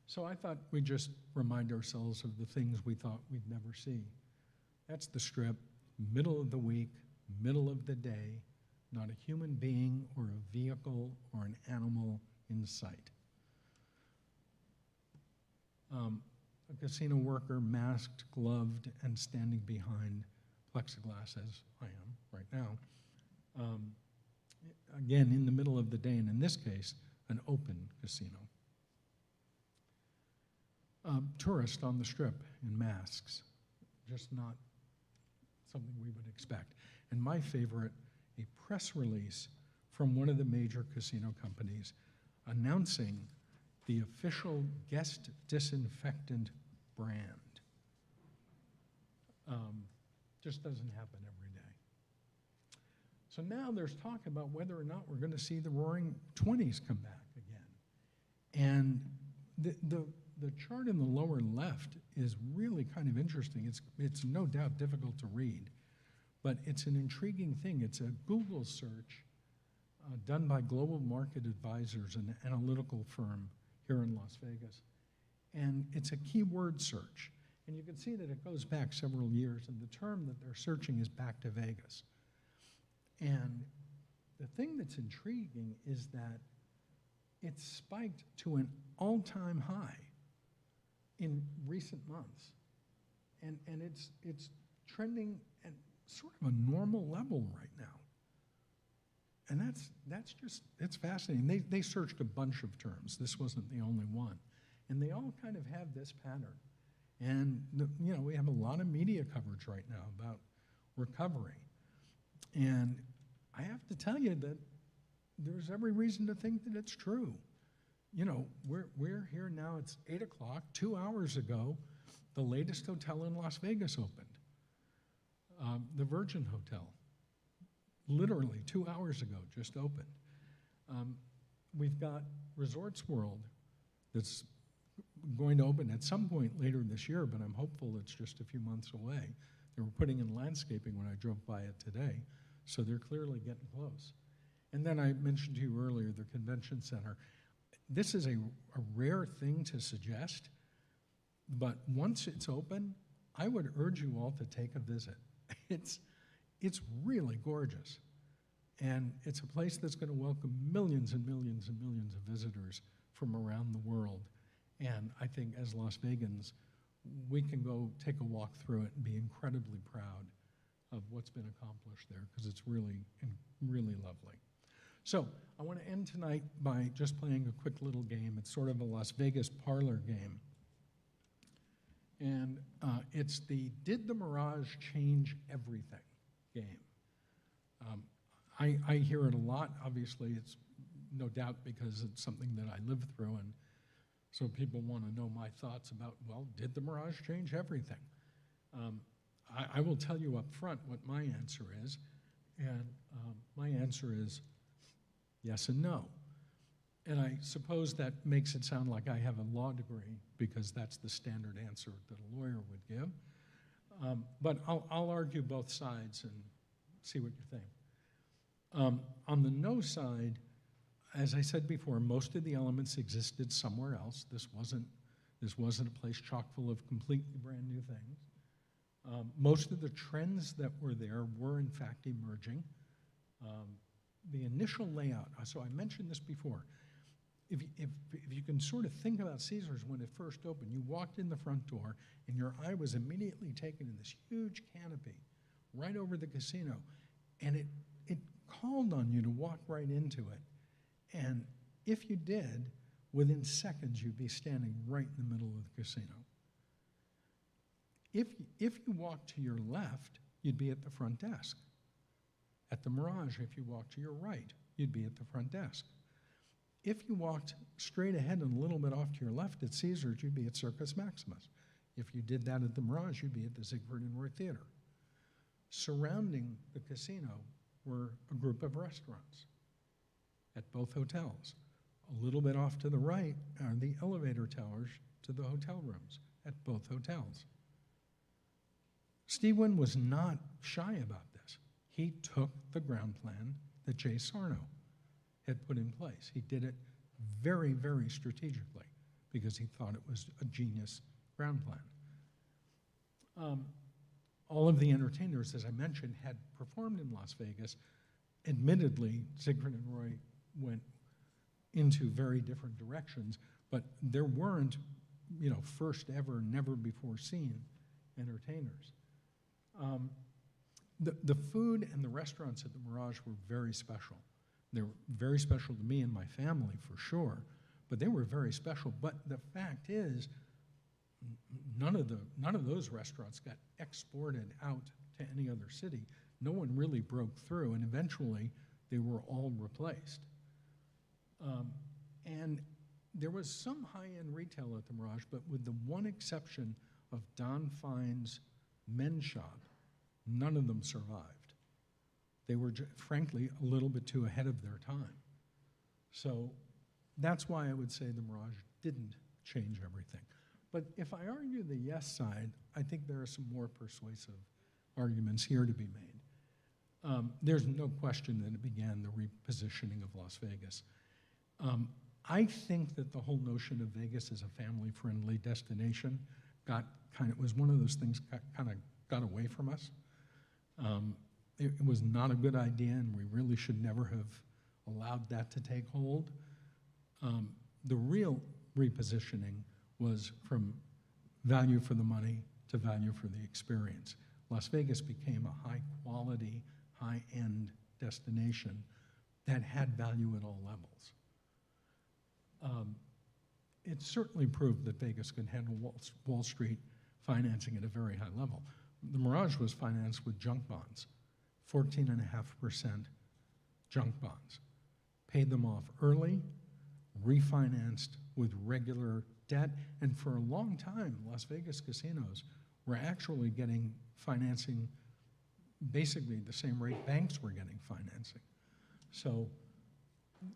So I thought we'd just remind ourselves of the things we thought we'd never see. That's the Strip, middle of the week, middle of the day, not a human being or a vehicle or an animal in sight. A casino worker masked, gloved, and standing behind plexiglass, as I am right now. Again, in the middle of the day, and in this case, an open casino. Tourists on the Strip in masks, just not something we would expect. And my favorite, a press release from one of the major casino companies announcing the official guest disinfectant brand. Just doesn't happen every day. So now there's talk about whether or not we're going to see the Roaring '20s come back again. And the chart in the lower left is really kind of interesting. It's no doubt difficult to read, but it's an intriguing thing. It's a Google search done by Global Market Advisors, an analytical firm here in Las Vegas. And it's a keyword search. And you can see that it goes back several years, and the term that they're searching is back to Vegas. And the thing that's intriguing is that it's spiked to an all-time high in recent months. And it's trending at sort of a normal level right now. And that's just, it's fascinating. They searched a bunch of terms. This wasn't the only one. And they all kind of have this pattern. And, you know, we have a lot of media coverage right now about recovery. And I have to tell you that there's every reason to think that it's true. You know, we're here now, it's 8 o'clock. 2 hours ago, the latest hotel in Las Vegas opened. The Virgin Hotel, literally 2 hours ago, just opened. We've got Resorts World that's going to open at some point later this year, but I'm hopeful it's just a few months away. They were putting in landscaping when I drove by it today, so they're clearly getting close. And then I mentioned to you earlier the convention center. This is a rare thing to suggest, but once it's open, I would urge you all to take a visit. It's really gorgeous. And it's a place that's going to welcome millions and millions and millions of visitors from around the world. And I think as Las Vegans, we can go take a walk through it and be incredibly proud of what's been accomplished there, because it's really, really lovely. So I want to end tonight by just playing a quick little game. It's sort of a Las Vegas parlor game. And it's the Did the Mirage Change Everything game. I hear it a lot. Obviously, it's no doubt because it's something that I lived through, and so people want to know my thoughts about, well, did the Mirage change everything? I will tell you up front what my answer is, and my answer is yes and no. And I suppose that makes it sound like I have a law degree, because that's the standard answer that a lawyer would give. But I'll argue both sides and see what you think. On the no side, as I said before, most of the elements existed somewhere else. This wasn't a place chock full of completely brand new things. Most of the trends that were there were in fact emerging. The initial layout, so I mentioned this before, if you can sort of think about Caesars when it first opened, you walked in the front door and your eye was immediately taken in this huge canopy right over the casino, and it called on you to walk right into it. And if you did, within seconds you'd be standing right in the middle of the casino. If you walked to your left, you'd be at the front desk. At the Mirage, if you walked to your right, you'd be at the front desk. If you walked straight ahead and a little bit off to your left at Caesars, you'd be at Circus Maximus. If you did that at the Mirage, you'd be at the Siegfried and Roy Theater. Surrounding the casino were a group of restaurants at both hotels. A little bit off to the right are the elevator towers to the hotel rooms at both hotels. Steve Wynn was not shy about this. He took the ground plan that Jay Sarno had put in place. He did it very, very strategically because he thought it was a genius ground plan. All of the entertainers, as I mentioned, had performed in Las Vegas. Admittedly, Siegfried and Roy went into very different directions, but there weren't, first ever, never before seen entertainers. The food and the restaurants at the Mirage were very special. They were very special to me and my family, for sure, but they were very special. But the fact is, none of those restaurants got exported out to any other city. No one really broke through, and eventually they were all replaced. And there was some high-end retail at the Mirage, but with the one exception of Don Fine's men's shop, none of them survived. They were, frankly, a little bit too ahead of their time. So that's why I would say the Mirage didn't change everything. But if I argue the yes side, I think there are some more persuasive arguments here to be made. There's no question that it began the repositioning of Las Vegas. I think that the whole notion of Vegas as a family-friendly destination was one of those things kind of got away from us. It was not a good idea, and we really should never have allowed that to take hold. The real repositioning was from value for the money to value for the experience. Las Vegas became a high-quality, high-end destination that had value at all levels. It certainly proved that Vegas could handle Wall Street financing at a very high level. The Mirage was financed with junk bonds, 14.5% junk bonds. Paid them off early, refinanced with regular debt, and for a long time, Las Vegas casinos were actually getting financing basically the same rate banks were getting financing. So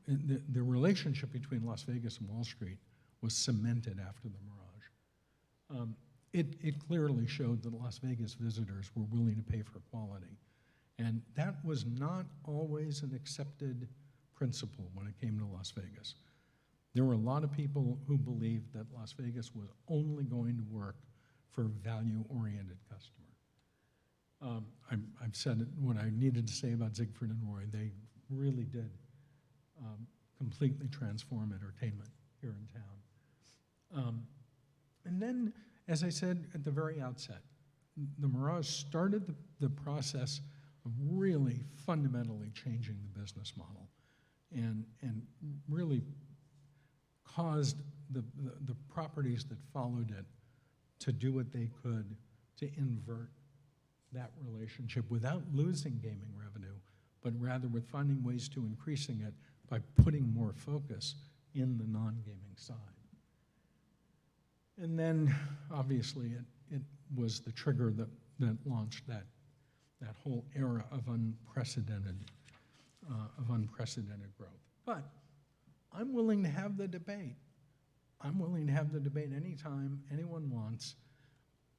the relationship between Las Vegas and Wall Street was cemented after the Mirage. It clearly showed that Las Vegas visitors were willing to pay for quality. And that was not always an accepted principle when it came to Las Vegas. There were a lot of people who believed that Las Vegas was only going to work for a value-oriented customer. I've said what I needed to say about Siegfried and Roy. They really did completely transform entertainment here in town. And then, as I said at the very outset, the Mirage started the process of really fundamentally changing the business model. and really caused the properties that followed it to do what they could to invert that relationship without losing gaming revenue, but rather with finding ways to increasing it by putting more focus in the non-gaming side. And then, obviously, it was the trigger that launched that whole era of unprecedented growth. But I'm willing to have the debate. I'm willing to have the debate anytime anyone wants.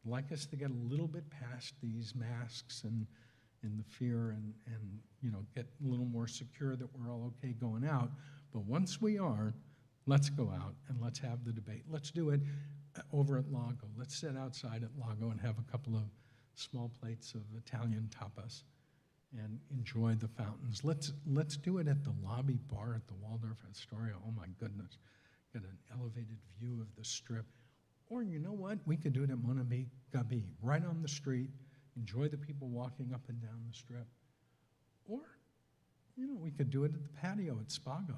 I'd like us to get a little bit past these masks and the fear and get a little more secure that we're all okay going out. But once we are, let's go out and let's have the debate. Let's do it over at Lago. Let's sit outside at Lago and have a couple of small plates of Italian tapas and enjoy the fountains. Let's do it at the lobby bar at the Waldorf Astoria. Oh my goodness, get an elevated view of the Strip. Or you know what? We could do it at Monabi Gabi, right on the street. Enjoy the people walking up and down the Strip. Or, we could do it at the patio at Spago.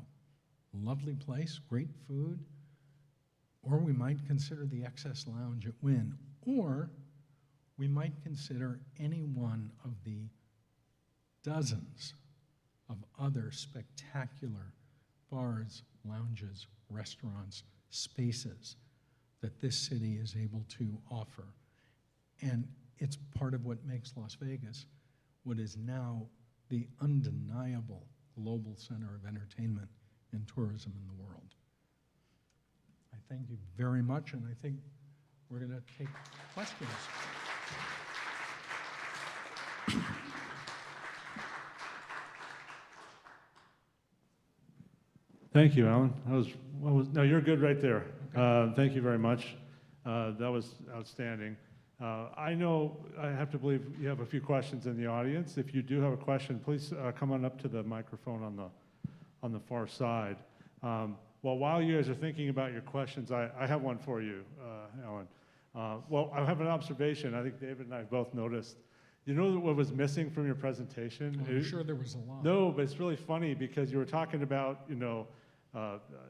Lovely place, great food. Or we might consider the Excess Lounge at Wynn. Or we might consider any one of the dozens of other spectacular bars, lounges, restaurants, spaces that this city is able to offer. And it's part of what makes Las Vegas what is now the undeniable global center of entertainment and tourism in the world. I thank you very much, and I think we're going to take questions. Thank you, Alan. No, you're good right there. Thank you very much. That was outstanding. I know I have to believe you have a few questions in the audience. If you do have a question, please come on up to the microphone on the far side. Well, while you guys are thinking about your questions, I have one for you, Alan. Well, I have an observation. I think David and I both noticed. You know what was missing from your presentation? I'm sure there was a lot. No, but it's really funny because you were talking about,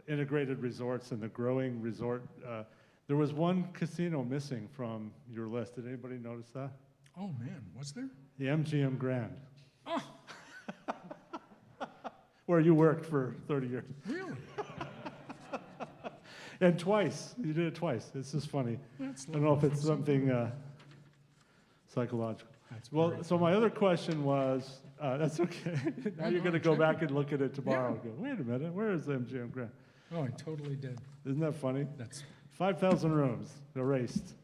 integrated resorts and the growing resort. There was one casino missing from your list. Did anybody notice that? Oh, man, was there? The MGM Grand. Oh, Where you worked for 30 years. really? And twice. You did it twice. This is funny. That's I don't know if it's something psychological. Well, so my other question was, that's okay. Now you're going to go back and look at it tomorrow and go, wait a minute, where is the MGM Grand? Oh, I totally did. Isn't that funny? That's 5,000 rooms erased.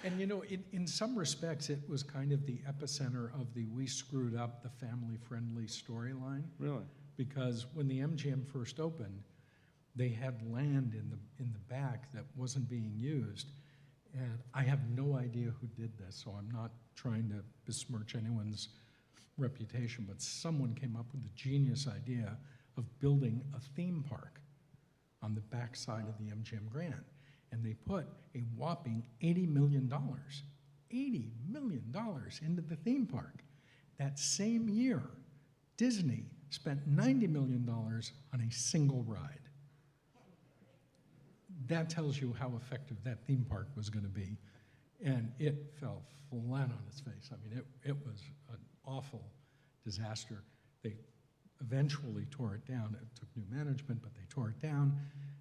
And in some respects, it was kind of the epicenter of the we screwed up the family-friendly storyline. Really? Because when the MGM first opened, they had land in the back that wasn't being used. And I have no idea who did this, so I'm not trying to besmirch anyone's reputation, but someone came up with the genius idea of building a theme park on the backside of the MGM Grand. And they put a whopping $80 million into the theme park. That same year, Disney spent $90 million on a single ride. That tells you how effective that theme park was going to be. And it fell flat on its face. I mean, it was an awful disaster. They eventually tore it down. It took new management, but they tore it down,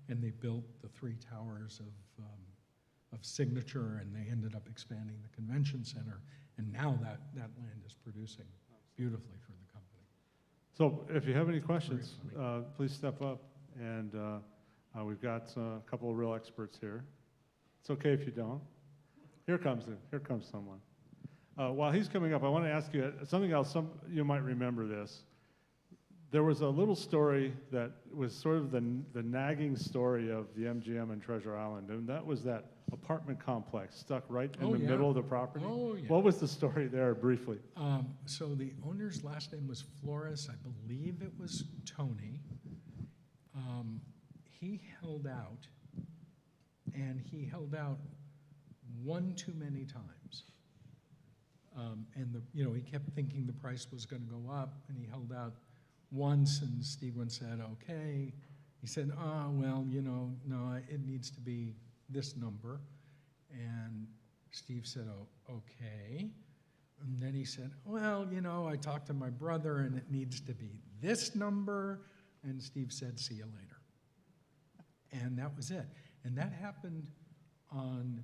and they built the 3 towers of Signature, and they ended up expanding the convention center. And now that land is producing beautifully for the company. So if you have any questions, please step up. And we've got a couple of real experts here. It's okay if you don't. Here comes someone. While he's coming up, I want to ask you something else. You might remember this. There was a little story that was sort of the nagging story of the MGM and Treasure Island, and that was that apartment complex stuck right in the middle of the property. Oh, yeah. What was the story there, briefly? So the owner's last name was Flores. I believe it was Tony. He held out, and he held out one too many times. And he kept thinking the price was going to go up, and he held out once, and Steve said, okay. He said, oh, well, you know, no, it needs to be this number. And Steve said, oh, okay. And then he said, well, you know, I talked to my brother and it needs to be this number. And Steve said, see you later. And that was it. And that happened on,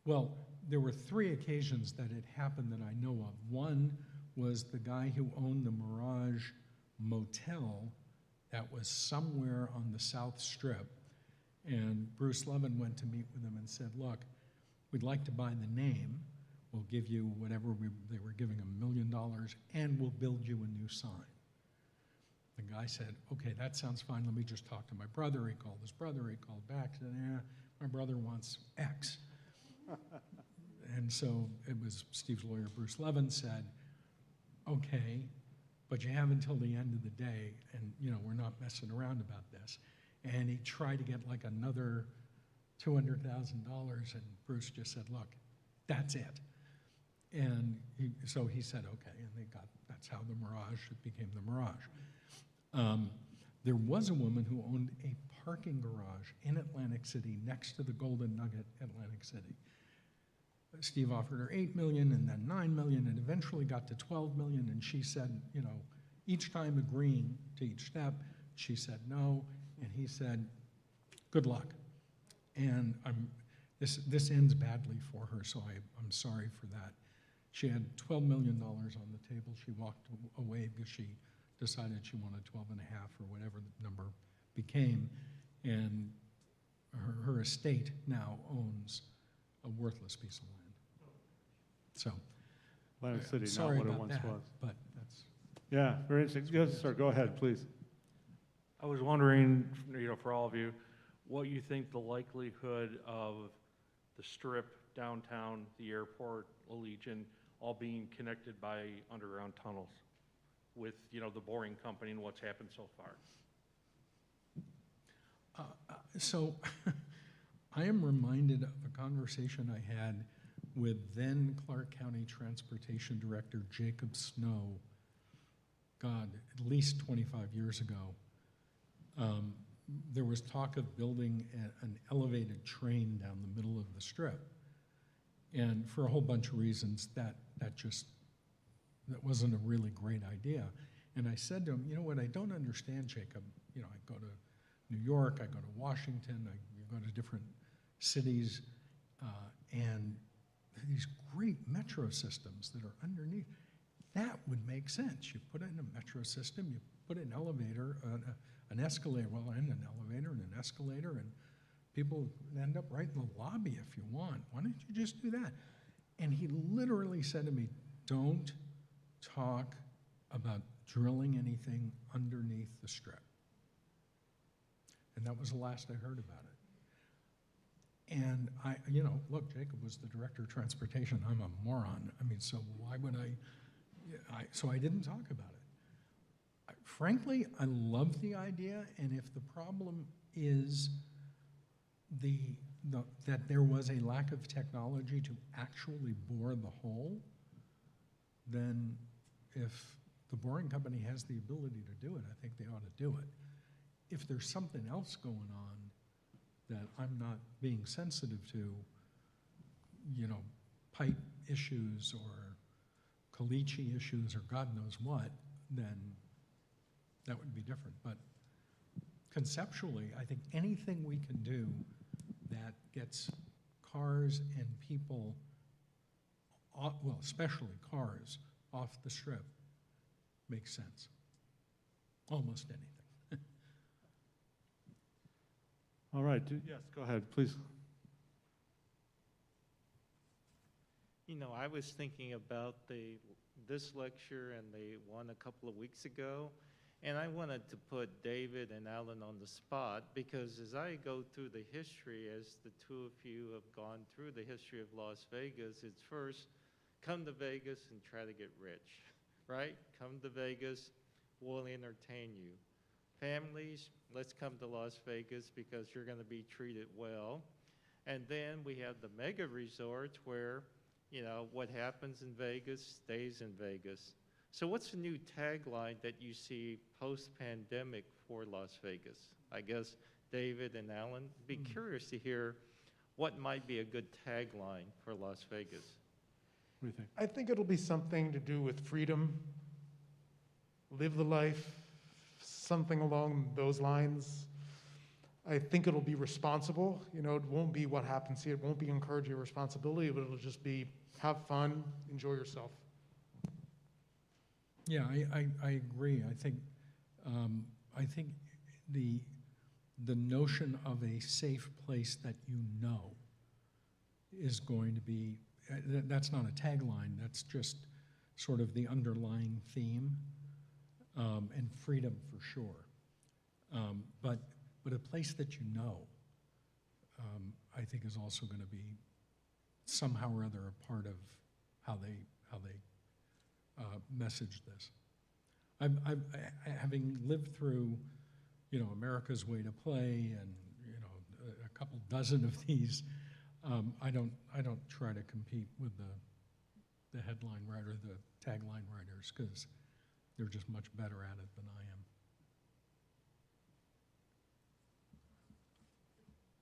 well, there were 3 occasions that it happened that I know of. One was the guy who owned the Mirage Motel that was somewhere on the South Strip. And Bruce Levin went to meet with him and said, look, we'd like to buy the name. We'll give you whatever they were giving $1 million, and we'll build you a new sign. The guy said, okay, that sounds fine. Let me just talk to my brother. He called his brother. He called back. Said, yeah, my brother wants X. And so it was Steve's lawyer, Bruce Levin, said, okay, but you have until the end of the day, and you know we're not messing around about this. And he tried to get like another $200,000, and Bruce just said, look, that's it. And so he said, okay, and that's how the Mirage, it became the Mirage. There was a woman who owned a parking garage in Atlantic City next to the Golden Nugget, Atlantic City. Steve offered her $8 million and then $9 million and eventually got to $12 million, and she said, you know, each time agreeing to each step, she said no, and he said, good luck. And this ends badly for her, so I'm sorry for that. She had $12 million on the table. She walked away because she decided she wanted 12 and a half or whatever the number became, and her estate now owns a worthless piece of land. So, Atlantic City, not sorry what it about once that, was. but that's. Yeah, very interesting. Yes, sir, go ahead, please. I was wondering, you know, for all of you, what you think the likelihood of the Strip, downtown, the airport, Allegiant, all being connected by underground tunnels with, you know, the Boring Company and what's happened so far. So I am reminded of a conversation I had with then Clark County Transportation Director Jacob Snow, God, at least 25 years ago. There was talk of building an elevated train down the middle of the Strip. And for a whole bunch of reasons, that wasn't a really great idea. And I said to him, you know what, I don't understand, Jacob. You know, I go to New York, I go to Washington, I go to different cities, and these great metro systems that are underneath. That would make sense. You put in a metro system, you put an elevator, an escalator, well, and an elevator and an escalator, and people end up right in the lobby if you want. Why don't you just do that? And he literally said to me, don't talk about drilling anything underneath the Strip. And that was the last I heard about it. And you know, look, Jacob was the director of transportation. I'm a moron. I mean, so why would so I didn't talk about it. Frankly, I love the idea, and if the problem is that there was a lack of technology to actually bore the hole, then if the Boring Company has the ability to do it, I think they ought to do it. If there's something else going on that I'm not being sensitive to, you know, pipe issues or caliche issues or God knows what, then that would be different. But conceptually, I think anything we can do that gets cars and people, well, especially cars, off the Strip makes sense. Almost anything. All right, yes, go ahead, please. You know, I was thinking about this lecture and the one a couple of weeks ago, and I wanted to put David and Alan on the spot because as I go through the history, as the two of you have gone through the history of Las Vegas, it's first, come to Vegas and try to get rich, right? Come to Vegas, we'll entertain you. Families, let's come to Las Vegas because you're going to be treated well. And then we have the mega resorts where, you know, what happens in Vegas stays in Vegas. So what's the new tagline that you see post-pandemic for Las Vegas? I guess David and Alan, be curious to hear what might be a good tagline for Las Vegas. What do you think? I think it'll be something to do with freedom, live the life, something along those lines. I think it'll be responsible. You know, it won't be what happens here. It won't be encouraging responsibility, but it'll just be have fun, enjoy yourself. Yeah, I agree. I think the notion of a safe place that you know is going to be, that's not a tagline, that's just sort of the underlying theme, and freedom for sure. But a place that you know, I think is also going to be somehow or other a part of how they message this. Having lived through, you know, America's Way to Play and, you know, a couple dozen of these, I don't try to compete with the headline writer, the tagline writers, because they're just much better at it than I am.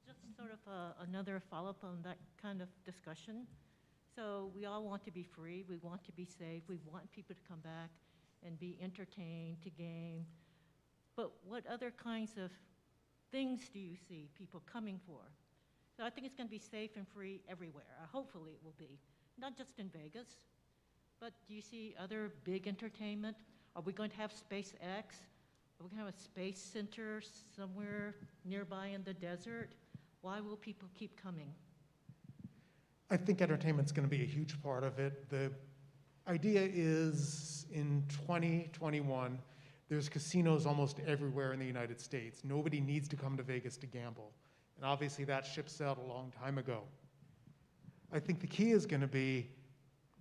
Just sort of another follow-up on that kind of discussion. So we all want to be free, we want to be safe, we want people to come back and be entertained, to game. But what other kinds of things do you see people coming for? So I think it's going to be safe and free everywhere. Hopefully it will be, not just in Vegas, but do you see other big entertainment? Are we going to have SpaceX? Are we going to have a space center somewhere nearby in the desert? Why will people keep coming? I think entertainment's going to be a huge part of it. The idea is in 2021, there's casinos almost everywhere in the United States. Nobody needs to come to Vegas to gamble. And obviously that ship sailed a long time ago. I think the key is going to be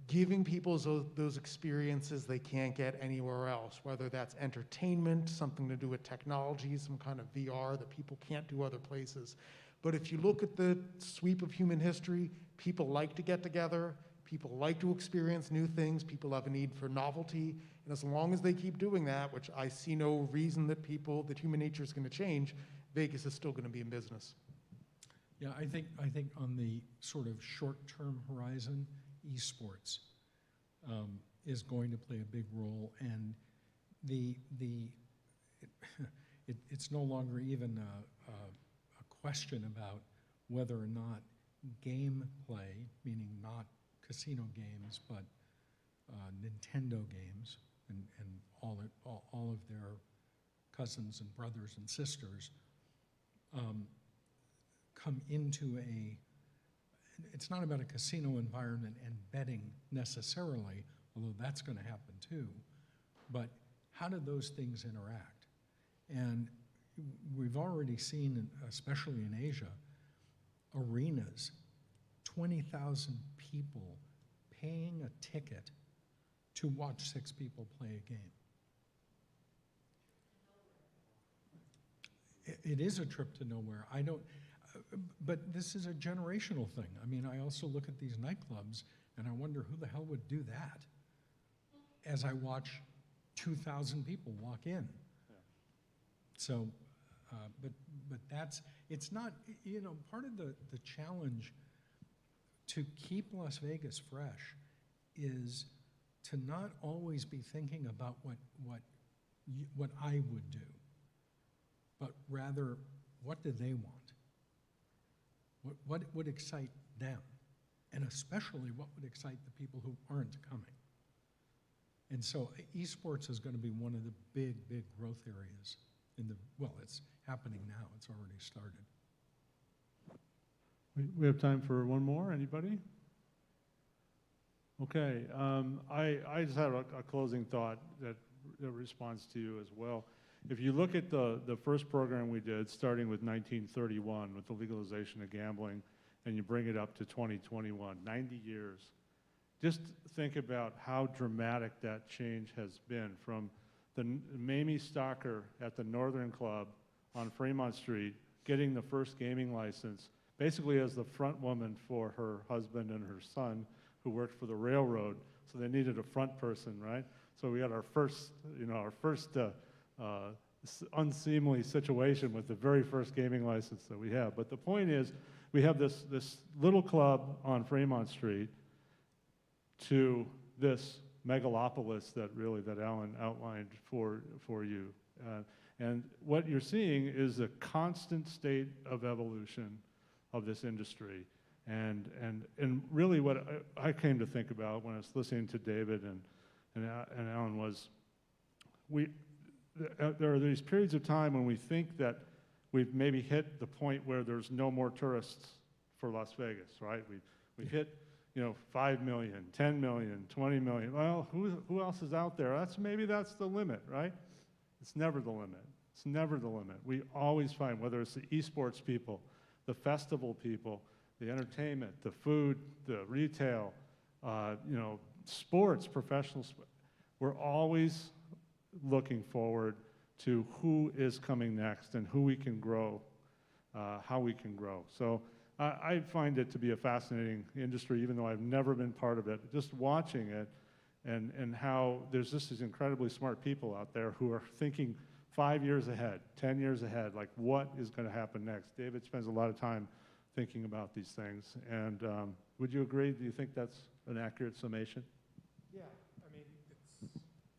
giving people those experiences they can't get anywhere else, whether that's entertainment, something to do with technology, some kind of VR that people can't do other places. But if you look at the sweep of human history, people like to get together, people like to experience new things, people have a need for novelty, and as long as they keep doing that, which I see no reason that human nature is going to change, Vegas is still going to be in business. Yeah, I think on the sort of short-term horizon, esports is going to play a big role, and it's no longer even a question about whether or not game play, meaning not casino games, but Nintendo games and all of their cousins and brothers and sisters come into it's not about a casino environment and betting necessarily, although that's going to happen too, but how do those things interact? And we've already seen, especially in Asia, arenas, 20,000 people paying a ticket to watch 6 people play a game. It is a trip to nowhere. But this is a generational thing. I mean, I also look at these nightclubs and I wonder who the hell would do that as I watch 2,000 people walk in. Yeah. So, but it's not, you know, part of the challenge to keep Las Vegas fresh is to not always be thinking about what I would do, but rather, what do they want? What would excite them? And especially, what would excite the people who aren't coming? And so esports is going to be one of the big growth areas it's happening now. It's already started. We have time for one more. Anybody? Okay. I just have a closing thought that responds to you as well. If you look at the first program we did, starting with 1931, with the legalization of gambling, and you bring it up to 2021, 90 years, just think about how dramatic that change has been from the Mamie Stalker at the Northern Club on Fremont Street getting the first gaming license, basically as the front woman for her husband and her son who worked for the railroad, so they needed a front person, right? So we had our first, unseemly situation with the very first gaming license that we have. But the point is, we have this little club on Fremont Street to this megalopolis that Alan outlined for you. And what you're seeing is a constant state of evolution of this industry. And really what I came to think about when I was listening to David and Alan was, there are these periods of time when we think that we've maybe hit the point where there's no more tourists for Las Vegas, right? We've hit, 5 million, 10 million, 20 million. Well, who else is out there? Maybe that's the limit, right? It's never the limit. It's never the limit. We always find, whether it's the esports people, the festival people, the entertainment, the food, the retail, sports, professional sports, we're always looking forward to who is coming next and who we can grow, how we can grow. So I find it to be a fascinating industry, even though I've never been part of it. Just watching it and how there's just these incredibly smart people out there who are thinking 5 years ahead, 10 years ahead, like what is going to happen next. David spends a lot of time thinking about these things. And would you agree? Do you think that's an accurate summation? Yeah, I mean,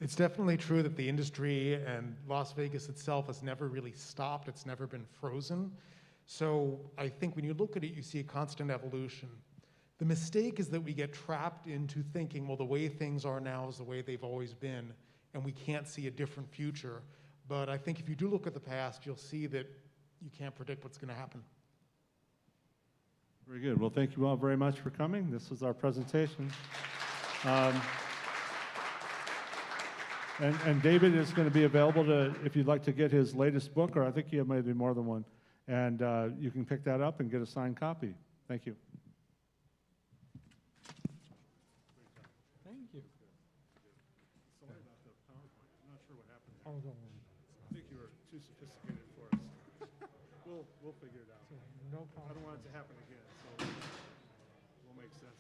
it's definitely true that the industry and Las Vegas itself has never really stopped. It's never been frozen. So I think when you look at it, you see a constant evolution. The mistake is that we get trapped into thinking, well, the way things are now is the way they've always been, and we can't see a different future. But I think if you do look at the past, you'll see that you can't predict what's going to happen. Very good. Well, thank you all very much for coming. This was our presentation. And David is going to be available if you'd like to get his latest book, or I think he may be more than one. And you can pick that up and get a signed copy. Thank you. Thank you. Sorry about the PowerPoint. I'm not sure what happened there. Oh, don't worry. I think you were too sophisticated for us. We'll figure it out. No I don't want it to happen again, so we'll make sense.